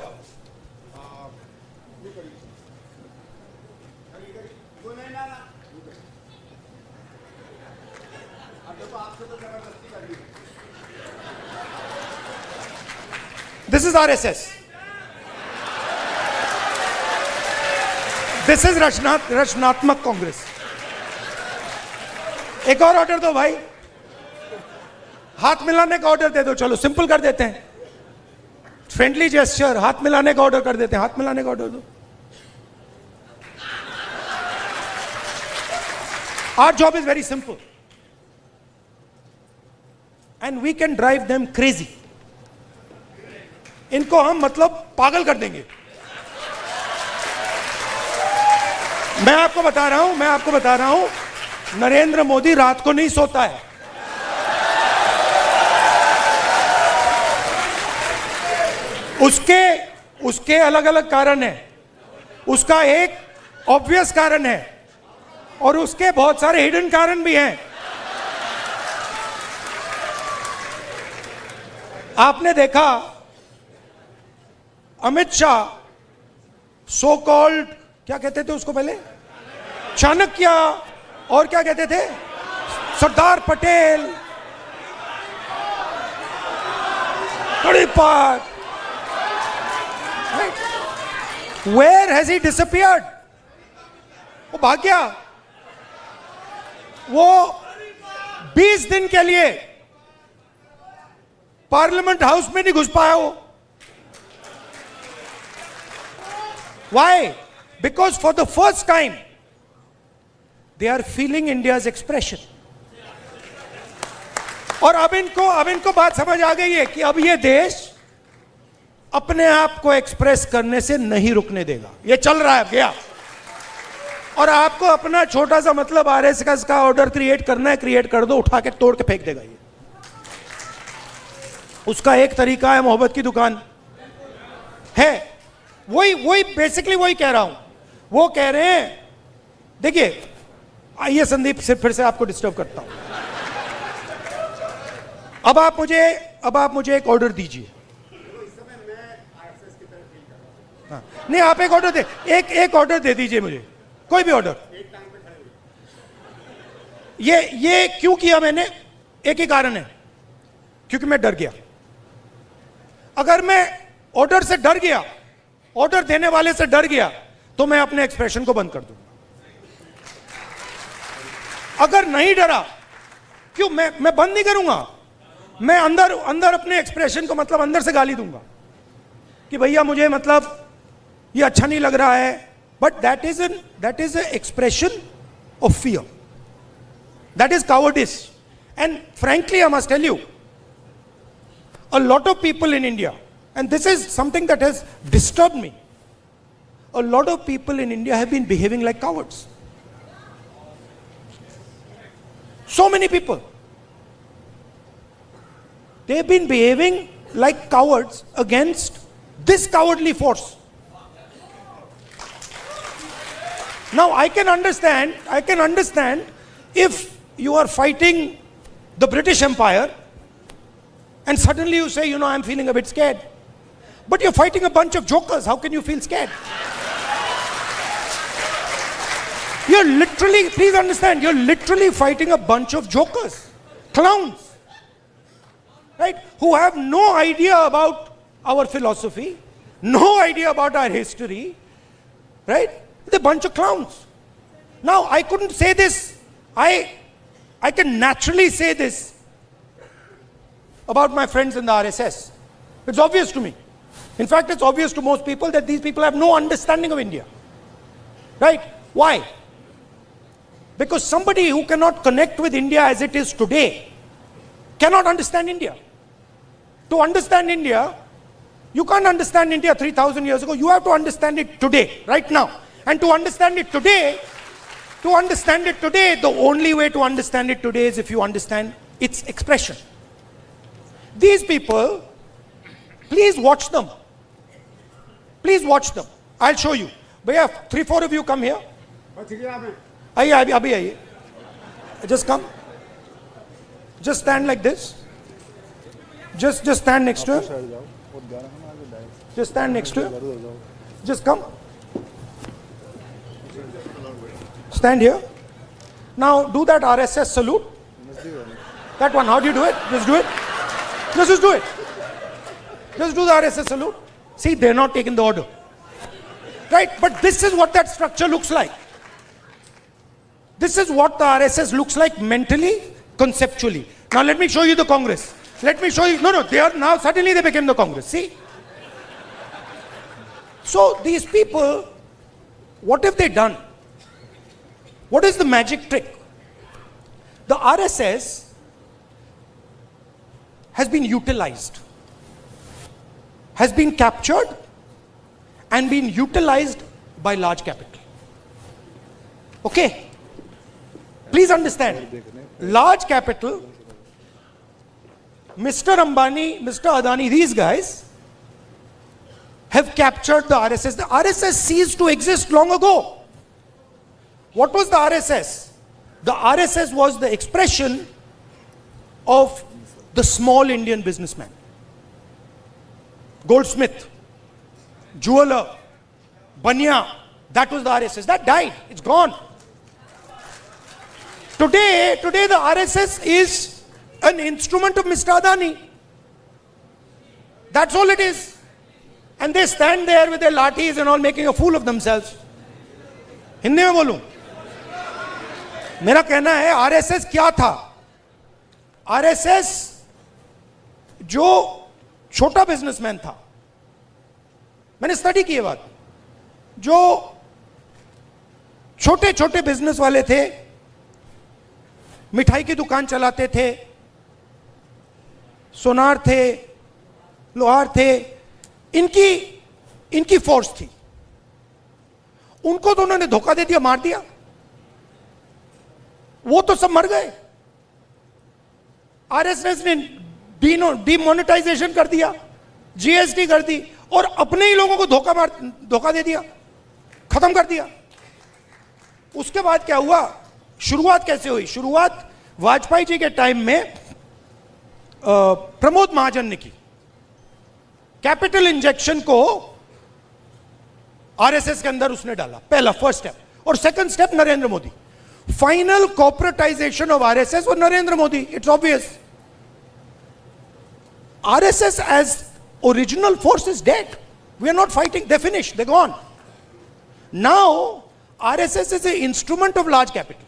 This is RSS. This is रचनात्मक कांग्रेस। एक और ऑर्डर दो भाई, हाथ मिलाने का ऑर्डर दे दो, चलो सिंपल कर देते हैं, फ्रेंडली जेस्चर, हाथ मिलाने का ऑर्डर कर देते हैं, हाथ मिलाने का ऑर्डर दो। Our job is very simple, and we can drive them crazy. इनको हम मतलब पागल कर देंगे। मैं आपको बता रहा हूं, नरेंद्र मोदी रात को नहीं सोता है। उसके अलग अलग कारण है। उसका एक ऑब्वियस कारण है और उसके बहुत सारे हिडन कारण भी हैं। आपने देखा अमित शाह, सो कॉल्ड, क्या कहते थे उसको पहले, चाणक्य, और क्या कहते थे, Sardar Patel, तड़ीपार। Where has he disappeared? वो भाग गया। वो 20 दिन के लिए पार्लियामेंट हाउस में नहीं घुस पाया वो। Why? Because for the first time they are feeling India's expression. और अब इनको बात समझ आ गई है कि अब ये देश अपने आप को एक्सप्रेस करने से नहीं रुकने देगा। ये चल रहा है गया, और आपको अपना छोटा सा मतलब आरएसएस का ऑर्डर क्रिएट करना है, क्रिएट कर दो, उठा के तोड़ के फेंक देगा ये। उसका एक तरीका है, मोहब्बत की दुकान है। वही बेसिकली वही कह रहा हूं। वो कह रहे हैं, देखिए, आइए संदीप, से फिर से आपको डिस्टर्ब करता हूं। अब आप मुझे एक ऑर्डर दीजिए। हाँ, नहीं आप एक ऑर्डर दे, एक ऑर्डर दे दीजिए मुझे, कोई भी ऑर्डर। ये क्यों किया मैंने, एक ही कारण है, क्योंकि मैं डर गया। अगर मैं ऑर्डर से डर गया, ऑर्डर देने वाले से डर गया, तो मैं अपने एक्सप्रेशन को बंद कर दूंगा। अगर नहीं डरा, क्यों मैं बंद नहीं करूंगा, मैं अंदर अपने एक्सप्रेशन को मतलब अंदर से गाली दूंगा कि भैया मुझे मतलब ये अच्छा नहीं लग रहा है, but that is an expression of fear, that is cowardice. And frankly, I must tell you, a lot of people in India, and this is something that has disturbed me, a lot of people in India have been behaving like cowards. So many people, they've been behaving like cowards against this cowardly force. Now I can understand if you are fighting the British Empire and suddenly you say, I'm feeling a bit scared. But you're fighting a bunch of jokers, how can you feel scared? You're literally, please understand, you're literally fighting a bunch of jokers, clowns, right? Who have no idea about our philosophy, no idea about our history, right? They're a bunch of clowns. Now, I couldn't say this. I can naturally say this about my friends in the RSS. It's obvious to me. In fact, it's obvious to most people that these people have no understanding of India. Right? Why? Because somebody who cannot connect with India as it is today cannot understand India. To understand India, you can't understand India 3,000 years ago. You have to understand it today, right now. And to understand it today, the only way to understand it today is if you understand its expression. These people, please watch them. Please watch them. I'll show you. Bhaiya, 3-4 of you come here. Aaiye, abhi aaiye. Just come. Just stand like this. Just stand next to him. Just stand next to him. Just come. Stand here. Now do that RSS salute. That one, how do you do it? Just do it. Just do it. Just do the RSS salute. See, they're not taking the order. Right? But this is what that structure looks like. This is what the RSS looks like mentally, conceptually. Now let me show you the Congress. Let me show you. No, they are now, suddenly they became the Congress. See? So these people, what have they done? What is the magic trick? The RSS has been utilized, has been captured and been utilized by large capital. Okay? Please understand. Large capital, Mr. Ambani, Mr. Adani, these guys have captured the RSS. The RSS ceased to exist long ago. What was the RSS? The RSS was the expression of the small Indian businessman. Goldsmith, jeweler, Banya, that was the RSS. That died. It's gone. Today the RSS is an instrument of Mr. Adani. That's all it is. And they stand there with their lathis and all making a fool of themselves. Hindi में बोलूं, मेरा कहना है आरएसएस क्या था? आरएसएस जो छोटा बिजनेसमैन था, मैंने स्टडी की ये बात, जो छोटे छोटे बिजनेस वाले थे, मिठाई की दुकान चलाते थे, सोनार थे, लोहार थे, इनकी फोर्स थी। उनको तो उन्होंने धोखा दे दिया, मार दिया, वो तो सब मर गए। आरएसएस ने डीमोनेटाइजेशन कर दिया, जीएसटी कर दी और अपने ही लोगों को धोखा दे दिया, खत्म कर दिया। उसके बाद क्या हुआ? शुरुआत कैसे हुई? शुरुआत वाजपेयी जी के टाइम में प्रमोद महाजन ने की। कैपिटल इंजेक्शन को आरएसएस के अंदर उसने डाला, पहला फर्स्ट स्टेप। और second step Narendra Modi, final corporatization of RSS और Narendra Modi. It's obvious, RSS as original force is dead. We are not fighting, they finished, they're gone. Now RSS is an instrument of large capital.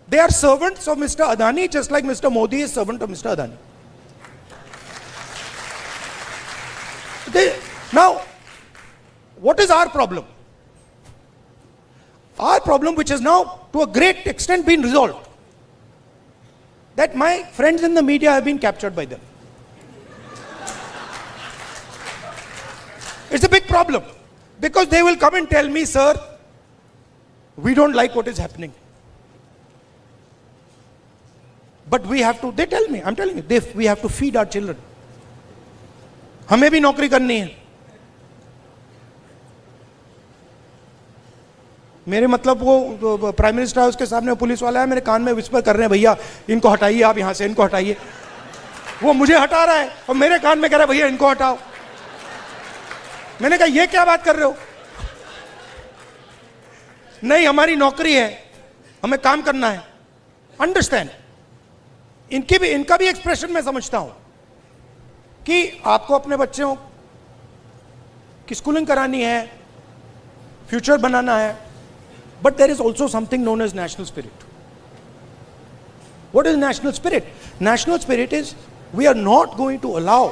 They are servants of Mr. Adani, just like Mr. Modi is servant of Mr. Adani. Now, what is our problem? Our problem, which has now to a great extent been resolved, that my friends in the media have been captured by them. It's a big problem, because they will come and tell me, sir, we don't like what is happening. But we have to, they tell me, I'm telling you, we have to feed our children. हमें भी नौकरी करनी है. मेरे मतलब वो प्राइम मिनिस्टर है, उसके सामने पुलिस वाला है, मेरे कान में विस्पर कर रहे हैं, भैया इनको हटाइए, आप यहां से इनको हटाइए. वो मुझे हटा रहा है और मेरे कान में कह रहा है, भैया इनको हटाओ. मैंने कहा ये क्या बात कर रहे हो? नहीं, हमारी नौकरी है, हमें काम करना है. अंडरस्टैंड. इनका भी एक्सप्रेशन मैं समझता हूं कि आपको अपने बच्चों की स्कूलिंग करानी है, फ्यूचर बनाना है, but there is also something known as national spirit. What is national spirit? National spirit is we are not going to allow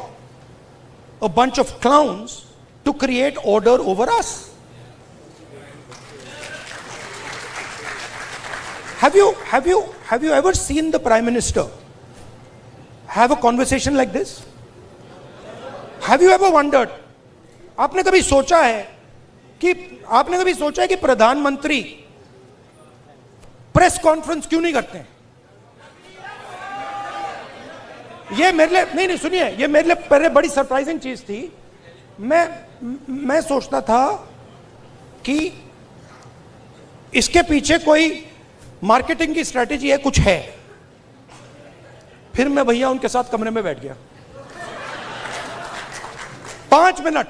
a bunch of clowns to create order over us. Have you ever seen the Prime Minister have a conversation like this? Have you ever wondered? आपने कभी सोचा है कि प्रधानमंत्री प्रेस कॉन्फ्रेंस क्यों नहीं करते हैं? ये मेरे लिए नहीं सुनिए, ये मेरे लिए पहले बड़ी सरप्राइजिंग चीज थी. मैं सोचता था कि इसके पीछे कोई मार्केटिंग की स्ट्रेटेजी है, कुछ है. फिर मैं भैया उनके साथ कमरे में बैठ गया 5 मिनट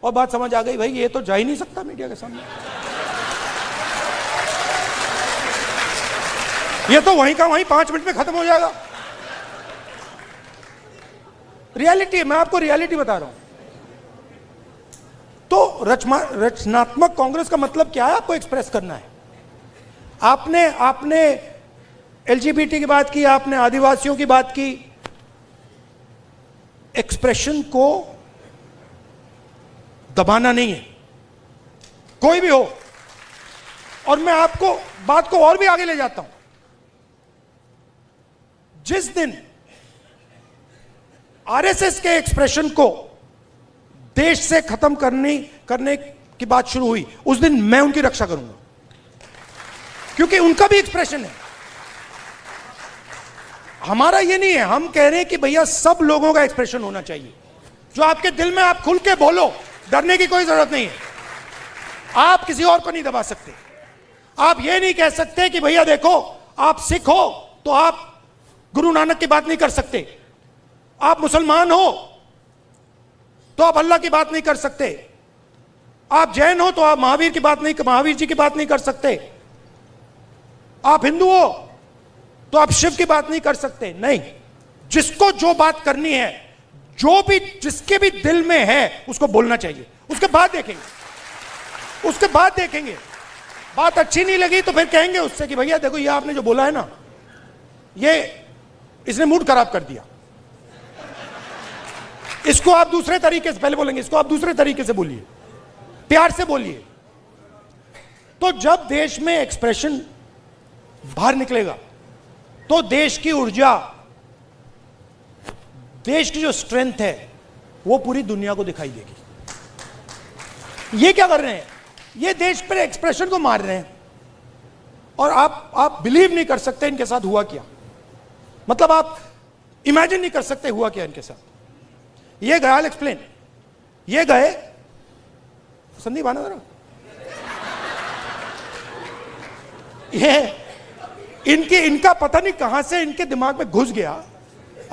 और बात समझ आ गई, भाई ये तो जा ही नहीं सकता मीडिया के सामने. ये तो वहीं का वहीं 5 मिनट में खत्म हो जाएगा. रियलिटी है, मैं आपको रियलिटी बता रहा हूं. तो रचनात्मक कांग्रेस का मतलब क्या है? आपको एक्सप्रेस करना है. आपने एलजीबीटी की बात की, आपने आदिवासियों की बात की. एक्सप्रेशन को दबाना नहीं है, कोई भी हो. और मैं आपको बात को और भी आगे ले जाता हूं. जिस दिन आरएसएस के एक्सप्रेशन को देश से खत्म करने की बात शुरू हुई, उस दिन मैं उनकी रक्षा करूंगा, क्योंकि उनका भी एक्सप्रेशन है. हमारा ये नहीं है, हम कह रहे हैं कि भैया सब लोगों का एक्सप्रेशन होना चाहिए. जो आपके दिल में, आप खुल के बोलो, डरने की कोई जरूरत नहीं है. आप किसी और को नहीं दबा सकते. आप ये नहीं कह सकते कि भैया देखो आप सिख हो तो आप गुरु नानक की बात नहीं कर सकते, आप मुसलमान हो तो आप अल्लाह की बात नहीं कर सकते, आप जैन हो तो आप महावीर जी की बात नहीं कर सकते, आप हिंदू हो तो आप शिव की बात नहीं कर सकते. नहीं, जिसको जो बात करनी है, जिसके भी दिल में है, उसको बोलना चाहिए. उसके बाद देखेंगे. बात अच्छी नहीं लगी तो फिर कहेंगे उससे कि भैया देखो ये आपने जो बोला है ना, ये इसने मूड खराब कर दिया, इसको आप दूसरे तरीके से, पहले बोलेंगे इसको आप दूसरे तरीके से बोलिए, प्यार से बोलिए. तो जब देश में एक्सप्रेशन बाहर निकलेगा तो देश की ऊर्जा, देश की जो स्ट्रेंथ है, वो पूरी दुनिया को दिखाई देगी. ये क्या कर रहे हैं? ये देश पर एक्सप्रेशन को मार रहे हैं. और आप बिलीव नहीं कर सकते इनके साथ हुआ क्या. मतलब आप इमेजिन नहीं कर सकते हुआ क्या इनके साथ. ये गए, आई एक्सप्लेन. ये गए, संदीप आना जरा. ये इनका पता नहीं कहां से इनके दिमाग में घुस गया.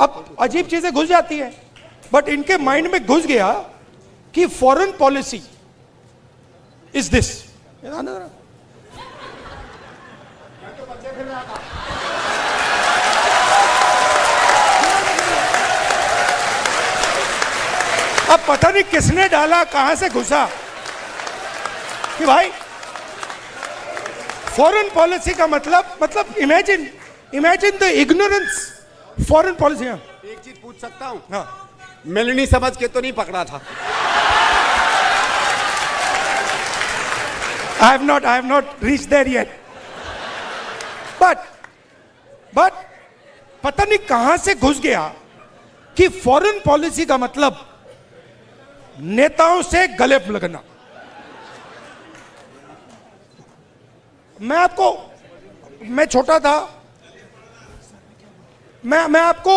अब अजीब चीजें घुस जाती हैं, बट इनके माइंड में घुस गया कि फॉरेन पॉलिसी इज दिस। अब पता नहीं किसने डाला, कहां से घुसा कि भाई फॉरेन पॉलिसी का मतलब imagine the ignorance foreign policy. एक चीज पूछ सकता हूं? हाँ, मिलनी समझ के तो नहीं पकड़ा था? I have not reached there yet. But पता नहीं कहां से घुस गया कि फॉरेन पॉलिसी का मतलब नेताओं से गले लगना। मैं छोटा था, मैं आपको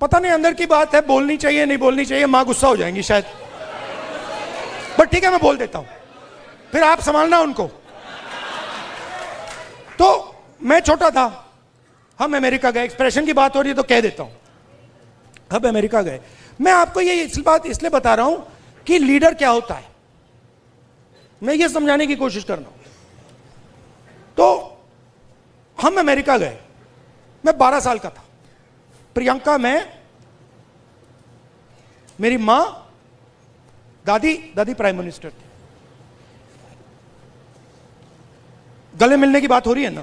पता नहीं अंदर की बात है, बोलनी चाहिए नहीं बोलनी चाहिए, मां गुस्सा हो जाएंगी शायद, बट ठीक है मैं बोल देता हूं, फिर आप संभालना उनको। तो मैं छोटा था, हम अमेरिका गए, एक्सप्रेशन की बात हो रही है तो कह देता हूं, हम अमेरिका गए। मैं आपको ये बात इसलिए बता रहा हूं कि लीडर क्या होता है, मैं ये समझाने की कोशिश कर रहा हूं। तो हम अमेरिका गए, मैं 12 साल का था, प्रियंका, मैं, मेरी मां, दादी प्राइम मिनिस्टर थी। गले मिलने की बात हो रही है ना।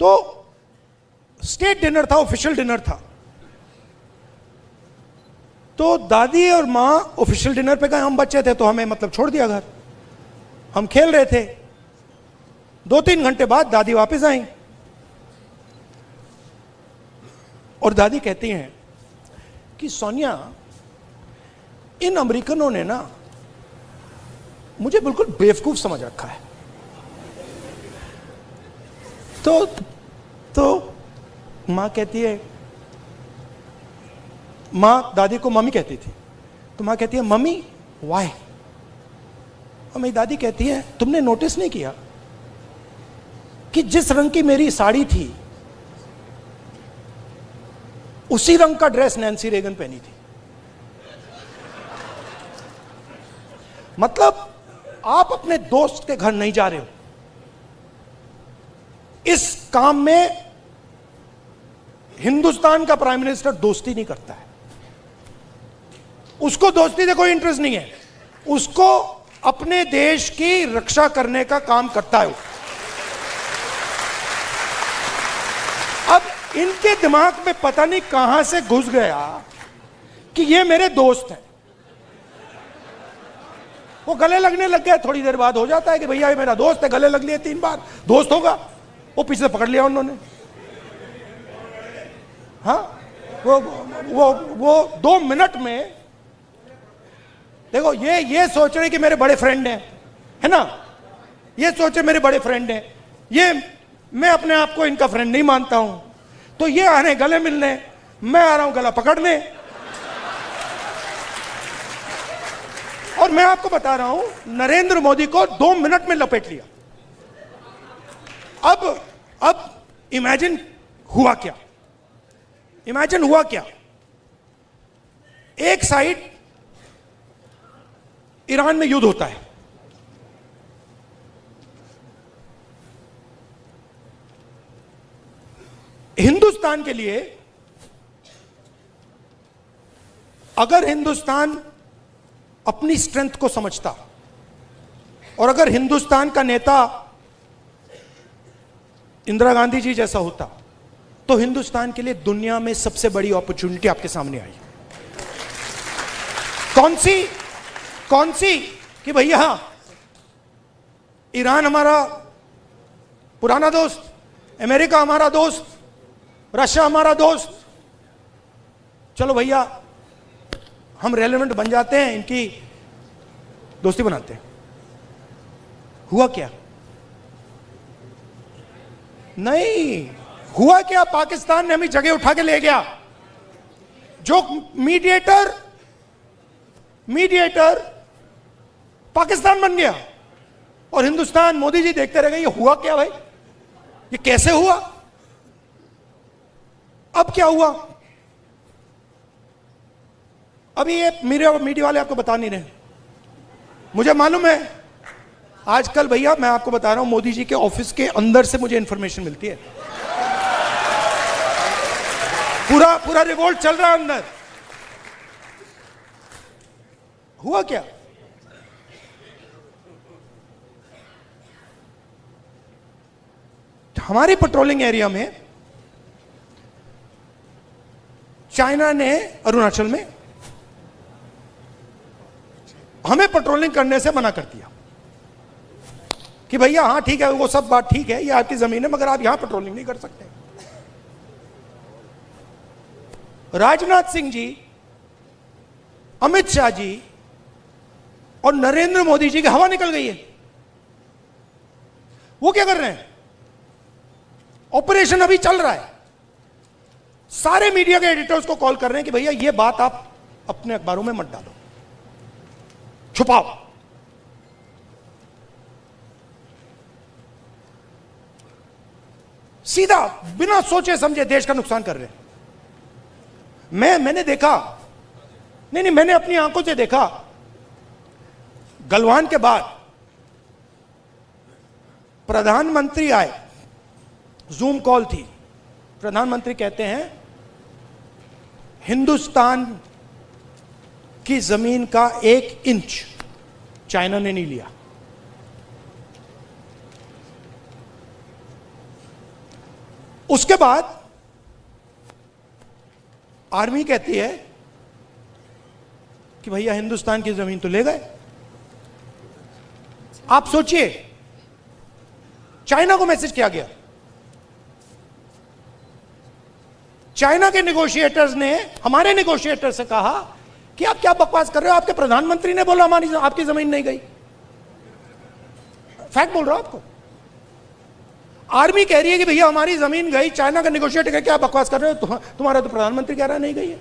तो स्टेट डिनर था, ऑफिशियल डिनर था। तो दादी और मां ऑफिशियल डिनर पे गए, हम बच्चे थे तो हमें मतलब छोड़ दिया घर, हम खेल रहे थे। 2-3 घंटे बाद दादी वापस आई और दादी कहती हैं कि सोनिया, इन अमेरिकनों ने ना मुझे बिल्कुल बेवकूफ समझ रखा है। तो मां कहती है, मां दादी को मम्मी कहती थी, तो मां कहती है मम्मी वाई? और मेरी दादी कहती है तुमने नोटिस नहीं किया कि जिस रंग की मेरी साड़ी थी उसी रंग का ड्रेस नैन्सी रेगन पहनी थी। मतलब आप अपने दोस्त के घर नहीं जा रहे हो, इस काम में हिंदुस्तान का प्राइम मिनिस्टर दोस्ती नहीं करता है, उसको दोस्ती से कोई इंटरेस्ट नहीं है, उसको अपने देश की रक्षा करने का काम करता है। अब इनके दिमाग में पता नहीं कहां से घुस गया कि ये मेरे दोस्त हैं। वो गले लगने लग गए, थोड़ी देर बाद हो जाता है कि भैया ये मेरा दोस्त है, गले लग लिए 3 बार, दोस्त होगा। वो पीछे पकड़ लिया उन्होंने, हाँ, वो 2 मिनट में, देखो ये सोच रहे कि मेरे बड़े फ्रेंड हैं, है ना, ये सोचे मेरे बड़े फ्रेंड हैं, ये मैं अपने आप को इनका फ्रेंड नहीं मानता हूं, तो ये आ रहे गले मिलने, मैं आ रहा हूं गला पकड़ने। और मैं आपको बता रहा हूं, नरेंद्र मोदी को 2 मिनट में लपेट लिया। अब इमेजिन हुआ क्या, इमेजिन हुआ क्या, एक साइड ईरान में युद्ध होता है, हिंदुस्तान के लिए, अगर हिंदुस्तान अपनी स्ट्रेंथ को समझता और अगर हिंदुस्तान का नेता इंदिरा गांधी जी जैसा होता तो हिंदुस्तान के लिए दुनिया में सबसे बड़ी अपॉर्चुनिटी आपके सामने आई। कौन सी कि भैया ईरान हमारा पुराना दोस्त, अमेरिका हमारा दोस्त, रशिया हमारा दोस्त, चलो भैया हम रेलेवेंट बन जाते हैं, इनकी दोस्ती बनाते हैं। हुआ क्या? नहीं हुआ क्या, पाकिस्तान ने हमें जगह उठा के ले गया। जो मीडिएटर पाकिस्तान बन गया और हिंदुस्तान, मोदी जी देखते रह गए। ये हुआ क्या भाई, ये कैसे हुआ? अब क्या हुआ? अभी ये मीडिया वाले आपको बता नहीं रहे, मुझे मालूम है आजकल भैया, मैं आपको बता रहा हूं, मोदी जी के ऑफिस के अंदर से मुझे इंफॉर्मेशन मिलती है। पूरा पूरा रिवोल्ट चल रहा है अंदर। हुआ क्या? हमारी पेट्रोलिंग एरिया में चाइना ने अरुणाचल में हमें पेट्रोलिंग करने से मना कर दिया कि भैया हाँ ठीक है, वो सब बात ठीक है, ये आपकी जमीन है, मगर आप यहां पेट्रोलिंग नहीं कर सकते। राजनाथ सिंह जी, अमित शाह जी और नरेंद्र मोदी जी की हवा निकल गई है। वो क्या कर रहे हैं? ऑपरेशन अभी चल रहा है। सारे मीडिया के एडिटर्स को कॉल कर रहे हैं कि भैया ये बात आप अपने अखबारों में मत डालो, छुपाओ। सीधा बिना सोचे समझे देश का नुकसान कर रहे हैं। मैंने देखा, नहीं मैंने अपनी आंखों से देखा, गलवान के बाद प्रधानमंत्री आए, जूम कॉल थी, प्रधानमंत्री कहते हैं हिंदुस्तान की जमीन का 1 इंच चाइना ने नहीं लिया। उसके बाद आर्मी कहती है कि भैया हिंदुस्तान की जमीन तो ले गए। आप सोचिए, चाइना को मैसेज किया गया। चाइना के नेगोशिएटर्स ने हमारे नेगोशिएटर से कहा कि आप क्या बकवास कर रहे हो, आपके प्रधानमंत्री ने बोला हमारी आपकी जमीन नहीं गई। फैक्ट बोल रहा हूं आपको। आर्मी कह रही है कि भैया हमारी जमीन गई, चाइना का नेगोशिएटर कह क्या बकवास कर रहे हो, तुम्हारा तो प्रधानमंत्री कह रहा है नहीं गई है,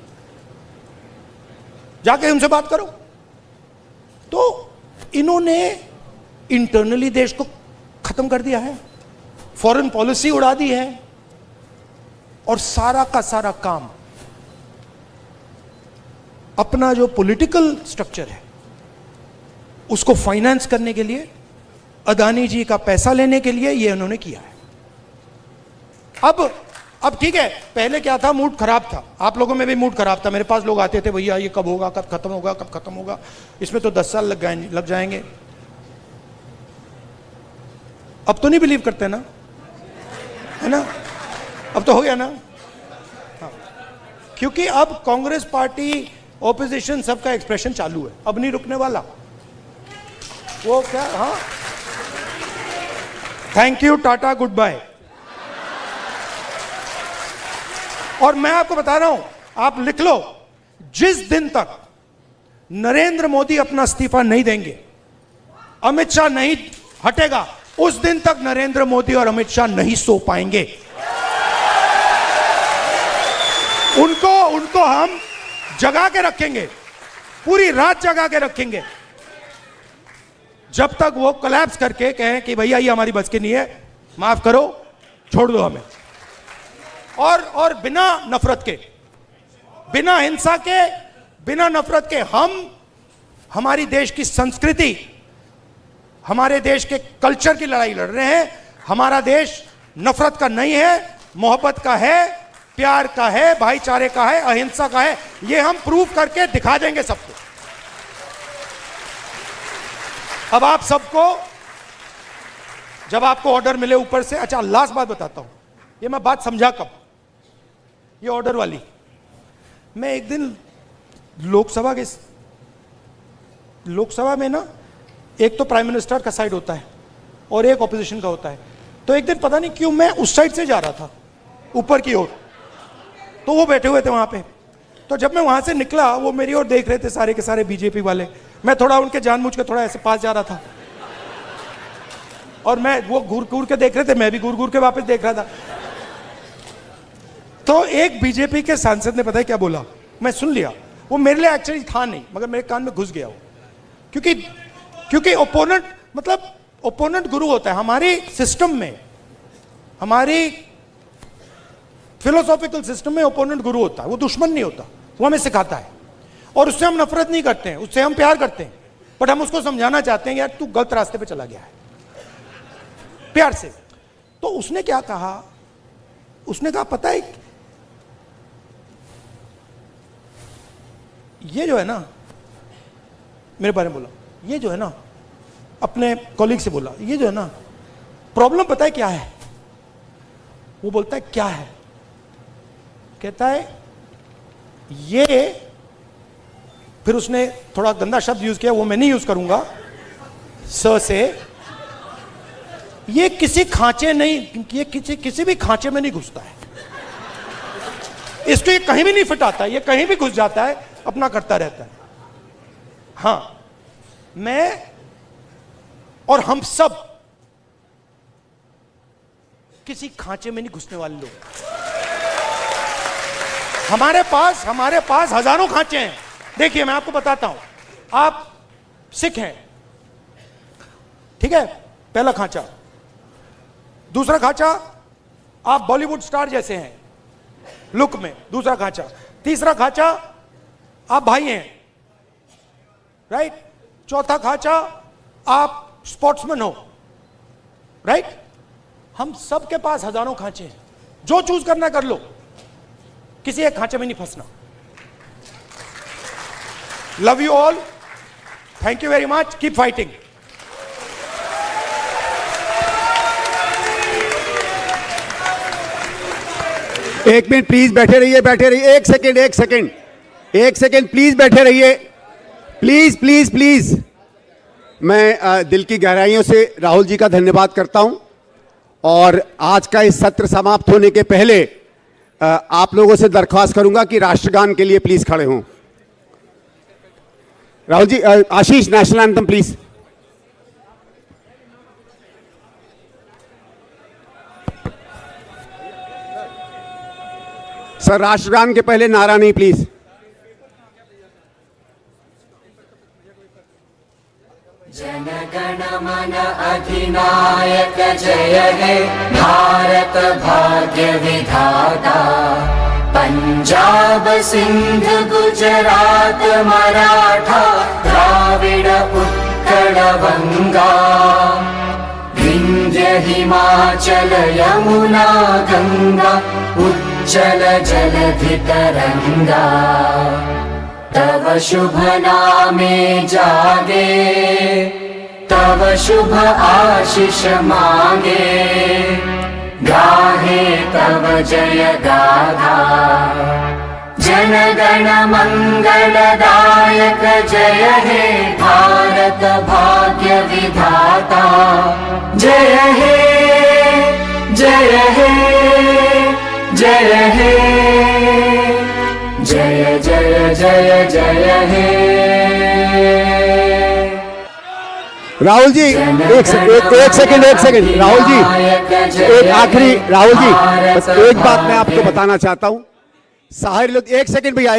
जाके उनसे बात करो। तो इन्होंने इंटरनली देश को खत्म कर दिया है, फॉरेन पॉलिसी उड़ा दी है, और सारा का सारा काम अपना जो पॉलिटिकल स्ट्रक्चर है उसको फाइनेंस करने के लिए, अदानी जी का पैसा लेने के लिए ये उन्होंने किया है। अब ठीक है, पहले क्या था, मूड खराब था, आप लोगों में भी मूड खराब था। मेरे पास लोग आते थे, भैया ये कब होगा, कब खत्म होगा, कब खत्म होगा, इसमें तो 10 साल लग जाएंगे। अब तो नहीं बिलीव करते ना, है ना? अब तो हो गया ना? हाँ। क्योंकि अब कांग्रेस पार्टी, ऑपोजिशन, सबका एक्सप्रेशन चालू है, अब नहीं रुकने वाला। वो क्या, हाँ, thank you, tata, goodbye. और मैं आपको बता रहा हूं, आप लिख लो, जिस दिन तक नरेंद्र मोदी अपना इस्तीफा नहीं देंगे, अमित शाह नहीं हटेगा, उस दिन तक नरेंद्र मोदी और अमित शाह नहीं सो पाएंगे। उनको हम जगा के रखेंगे, पूरी रात जगा के रखेंगे, जब तक वो कोलैप्स करके कहें कि भैया ये हमारी बस की नहीं है, माफ करो, छोड़ दो हमें। और बिना नफरत के, बिना हिंसा के, बिना नफरत के हम हमारी देश की संस्कृति, हमारे देश के कल्चर की लड़ाई लड़ रहे हैं। हमारा देश नफरत का नहीं है, मोहब्बत का है, प्यार का है, भाईचारे का है, अहिंसा का है। ये हम प्रूव करके दिखा देंगे सबको। अब आप सबको, जब आपको ऑर्डर मिले ऊपर से, अच्छा लास्ट बात बताता हूं, ये मैं बात समझा कब, ये ऑर्डर वाली। मैं एक दिन लोकसभा में ना, एक तो प्राइम मिनिस्टर का साइड होता है और एक ऑपोजिशन का होता है, तो एक दिन पता नहीं क्यों मैं उस साइड से जा रहा था ऊपर की ओर, तो वो बैठे हुए थे वहां पे। तो जब मैं वहां से निकला, वो मेरी ओर देख रहे थे सारे के सारे बीजेपी वाले। मैं थोड़ा उनके जानबूझ के थोड़ा ऐसे पास जा रहा था, और वो घूर घूर के देख रहे थे, मैं भी घूर घूर के वापस देख रहा था। तो एक बीजेपी के सांसद ने पता है क्या बोला, मैं सुन लिया, वो मेरे लिए एक्चुअली था नहीं, मगर मेरे कान में घुस गया वो, क्योंकि ओपोनेंट, मतलब ओपोनेंट गुरु होता है हमारे सिस्टम में, हमारी फिलोसॉफिकल सिस्टम में ओपोनेंट गुरु होता है, वो दुश्मन नहीं होता, वो हमें सिखाता है, और उससे हम नफरत नहीं करते हैं, उससे हम प्यार करते हैं। बट हम उसको समझाना चाहते हैं यार तू गलत रास्ते पे चला गया है, प्यार से। तो उसने क्या कहा, उसने कहा पता है ये जो है ना, मेरे बारे में बोला, ये जो है ना, अपने कॉलीग से बोला, ये जो है ना प्रॉब्लम पता है क्या है? वो बोलता है क्या है? कहता है ये, फिर उसने थोड़ा गंदा शब्द यूज किया, वो मैं नहीं यूज करूंगा, स से, ये किसी खांचे नहीं, ये किसी भी खांचे में नहीं घुसता है, इसको ये कहीं भी नहीं फिट आता है, ये कहीं भी घुस जाता है, अपना करता रहता है। हां, मैं और हम सब किसी खांचे में नहीं घुसने वाले लोग। हमारे पास हजारों खांचे हैं। देखिए मैं आपको बताता हूं, आप सिख हैं, ठीक है, पहला खांचा। दूसरा खांचा, आप बॉलीवुड स्टार जैसे हैं लुक में, दूसरा खांचा। तीसरा खांचा, आप भाई हैं, राइट। चौथा खांचा, आप स्पोर्ट्समैन हो, राइट। हम सब के पास हजारों खांचे हैं, जो चूज करना कर लो, किसी एक खांचे में नहीं फंसना। Love you all, thank you very much, keep fighting. एक मिनट प्लीज, बैठे रहिए, एक सेकेंड प्लीज, बैठे रहिए, प्लीज। मैं दिल की गहराइयों से राहुल जी का धन्यवाद करता हूं, और आज का इस सत्र समाप्त होने के पहले आप लोगों से दरख्वास्त करूंगा कि राष्ट्रगान के लिए प्लीज खड़े हों। राहुल जी, आशीष, नेशनल एंथम प्लीज। सर, राष्ट्रगान के पहले नारा नहीं प्लीज। जनगण मन अधिनायक जय हे भारत भाग्य विधाता, पंजाब सिंध गुजरात मराठा द्राविड उत्कल बंगा, विंध्य हिमाचल यमुना गंगा उच्चल जलधि तरंगा, तव शुभ नामे जागे, तव शुभ आशीष मांगे, गाहे तव जय गाथा, जनगण मंगलदायक जय हे भारत भाग्य विधाता, जय हे जय हे जय हे, जय जय जय जय हे। राहुल जी, एक सेकंड राहुल जी, एक आखिरी, राहुल जी बस एक बात मैं आपको बताना चाहता हूं। एक सेकंड भैया,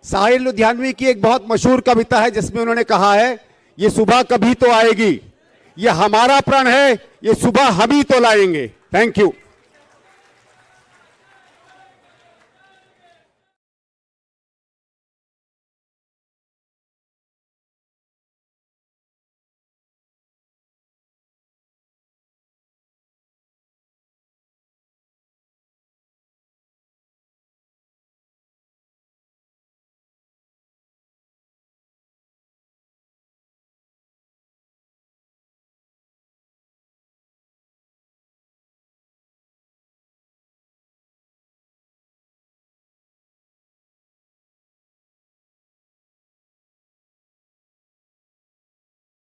साहिर लुधियानवी की एक बहुत मशहूर कविता है जिसमें उन्होंने कहा है, ये सुबह कभी तो आएगी, ये हमारा प्रण है, ये सुबह हम ही तो लाएंगे। Thank you.